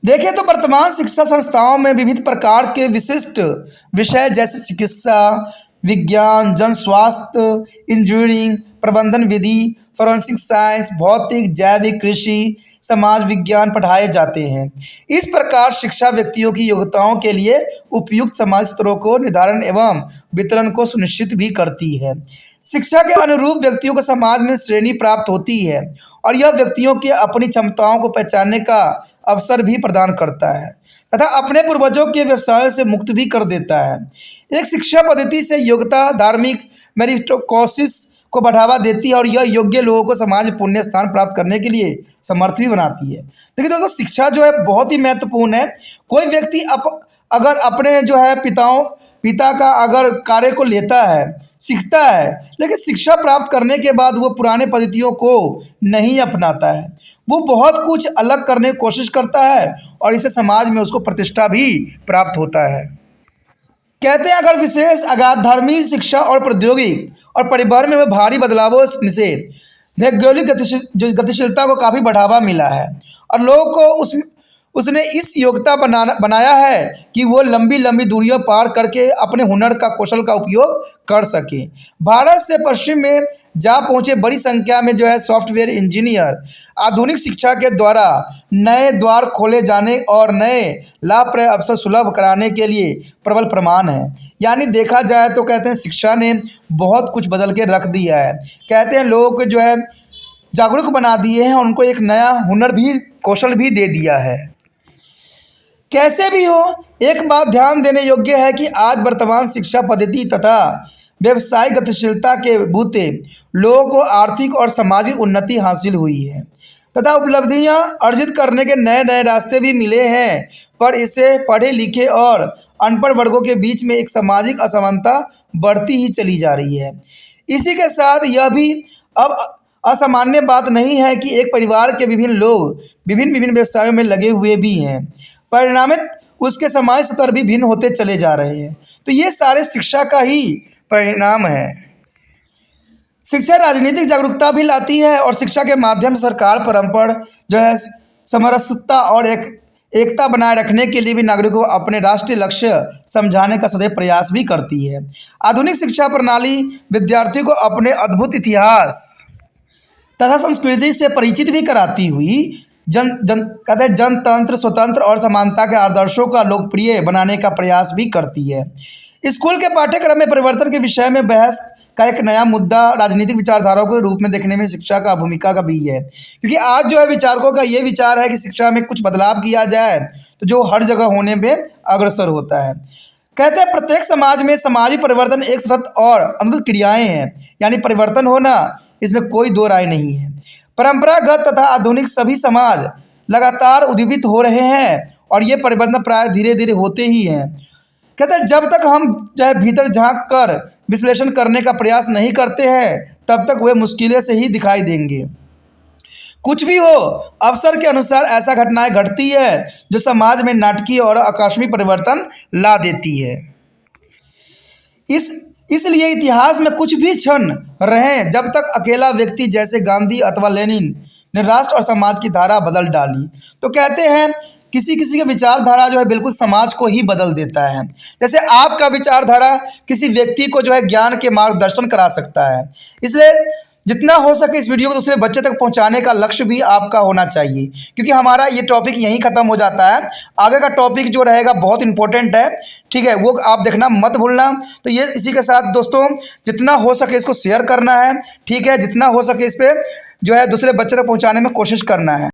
देखें तो वर्तमान शिक्षा संस्थाओं में विविध प्रकार के विशिष्ट विषय जैसे चिकित्सा विज्ञान, जन स्वास्थ्य, इंजीनियरिंग, प्रबंधन विधि, फोरेंसिक साइंस, भौतिक, जैविक, कृषि, समाज विज्ञान पढ़ाए जाते हैं। इस प्रकार शिक्षा व्यक्तियों की योग्यताओं के लिए उपयुक्त समाज स्तरों को निर्धारण एवं वितरण को सुनिश्चित भी करती है। शिक्षा के अनुरूप व्यक्तियों को समाज में श्रेणी प्राप्त होती है और यह व्यक्तियों की अपनी क्षमताओं को पहचानने का अवसर भी प्रदान करता है तथा अपने पूर्वजों के व्यवसायों से मुक्त भी कर देता है। एक शिक्षा पद्धति से योग्यता धार्मिक मेरिटोक्रेसिस को बढ़ावा देती है और यह योग्य लोगों को समाज में पुण्य स्थान प्राप्त करने के लिए समर्थ भी बनाती है। देखिए दोस्तों शिक्षा जो है बहुत ही महत्वपूर्ण है। कोई व्यक्ति अगर अपने जो है पिता का अगर कार्य को लेता है, सीखता है, लेकिन शिक्षा प्राप्त करने के बाद वो पुराने पद्धतियों को नहीं अपनाता है, वो बहुत कुछ अलग करने की कोशिश करता है और इससे समाज में उसको प्रतिष्ठा भी प्राप्त होता है। कहते हैं अगर विशेष अकादमी शिक्षा और प्रौद्योगिकी और परिवहन में भारी बदलावों से भौगोलिक गतिशीलता को काफ़ी बढ़ावा मिला है और लोगों को उसने इस योग्यता बनाया है कि वो लंबी लंबी दूरियां पार करके अपने हुनर का कौशल का उपयोग कर सके। भारत से पश्चिम में जा पहुँचे बड़ी संख्या में जो है सॉफ्टवेयर इंजीनियर आधुनिक शिक्षा के द्वारा नए द्वार खोले जाने और नए लाभप्रद अवसर सुलभ कराने के लिए प्रबल प्रमाण है। यानी देखा जाए तो कहते हैं शिक्षा ने बहुत कुछ बदल के रख दिया है। कहते हैं लोगों को जो है जागरूक बना दिए हैं, उनको एक नया हुनर भी कौशल भी दे दिया है। कैसे भी हो, एक बात ध्यान देने योग्य है कि आज वर्तमान शिक्षा पद्धति तथा व्यवसायिक गतिशीलता के बूते लोगों को आर्थिक और सामाजिक उन्नति हासिल हुई है तथा उपलब्धियां अर्जित करने के नए नए रास्ते भी मिले हैं, पर इसे पढ़े लिखे और अनपढ़ वर्गों के बीच में एक सामाजिक असमानता बढ़ती ही चली जा रही है। इसी के साथ यह भी अब असामान्य बात नहीं है कि एक परिवार के विभिन्न लोग विभिन्न व्यवसायों में लगे हुए भी हैं, परिणामित उसके समाज स्तर भी भिन्न होते चले जा रहे हैं। तो ये सारे शिक्षा का ही परिणाम है। शिक्षा राजनीतिक जागरूकता भी लाती है और शिक्षा के माध्यम से सरकार परम्परा जो है समरसता और एकता बनाए रखने के लिए भी नागरिकों को अपने राष्ट्रीय लक्ष्य समझाने का सदैव प्रयास भी करती है। आधुनिक शिक्षा प्रणाली विद्यार्थियों को अपने अद्भुत इतिहास तथा संस्कृति से परिचित भी कराती हुई कहते हैं जनतंत्र, स्वतंत्र और समानता के आदर्शों का लोकप्रिय बनाने का प्रयास भी करती है। स्कूल के पाठ्यक्रम में परिवर्तन के विषय में बहस का एक नया मुद्दा राजनीतिक विचारधाराओं के रूप में देखने में शिक्षा का भूमिका का भी है, क्योंकि आज जो है विचारकों का ये विचार है कि शिक्षा में कुछ बदलाव किया जाए तो जो हर जगह होने में अग्रसर होता है। कहते हैं प्रत्येक समाज में समाजी परिवर्तन एक सतत और अनंत क्रियाएं हैं, यानी परिवर्तन होना इसमें कोई दो राय नहीं है। परंपरागत तथा आधुनिक सभी समाज लगातार उद्दीपित हो रहे हैं और ये परिवर्तन प्राय धीरे धीरे होते ही हैं। कहते हैं जब तक हम जो है भीतर झांक कर विश्लेषण करने का प्रयास नहीं करते हैं तब तक वे मुश्किलें से ही दिखाई देंगे। कुछ भी हो, अवसर के अनुसार ऐसा घटनाएं घटती है जो समाज में नाटकीय और आकस्मिक परिवर्तन ला देती है। इसलिए इतिहास में कुछ भी क्षण रहे जब तक अकेला व्यक्ति जैसे गांधी अथवा लेनिन ने राष्ट्र और समाज की धारा बदल डाली। तो कहते हैं किसी किसी का विचारधारा जो है बिल्कुल समाज को ही बदल देता है। जैसे आपका विचारधारा किसी व्यक्ति को जो है ज्ञान के मार्गदर्शन करा सकता है। इसलिए जितना हो सके इस वीडियो को दूसरे बच्चे तक पहुंचाने का लक्ष्य भी आपका होना चाहिए, क्योंकि हमारा ये टॉपिक यहीं ख़त्म हो जाता है। आगे का टॉपिक जो रहेगा बहुत इंपॉर्टेंट है, ठीक है, वो आप देखना मत भूलना। तो ये इसी के साथ दोस्तों जितना हो सके इसको शेयर करना है, ठीक है, जितना हो सके इस पर जो है दूसरे बच्चे तक पहुँचाने में कोशिश करना है।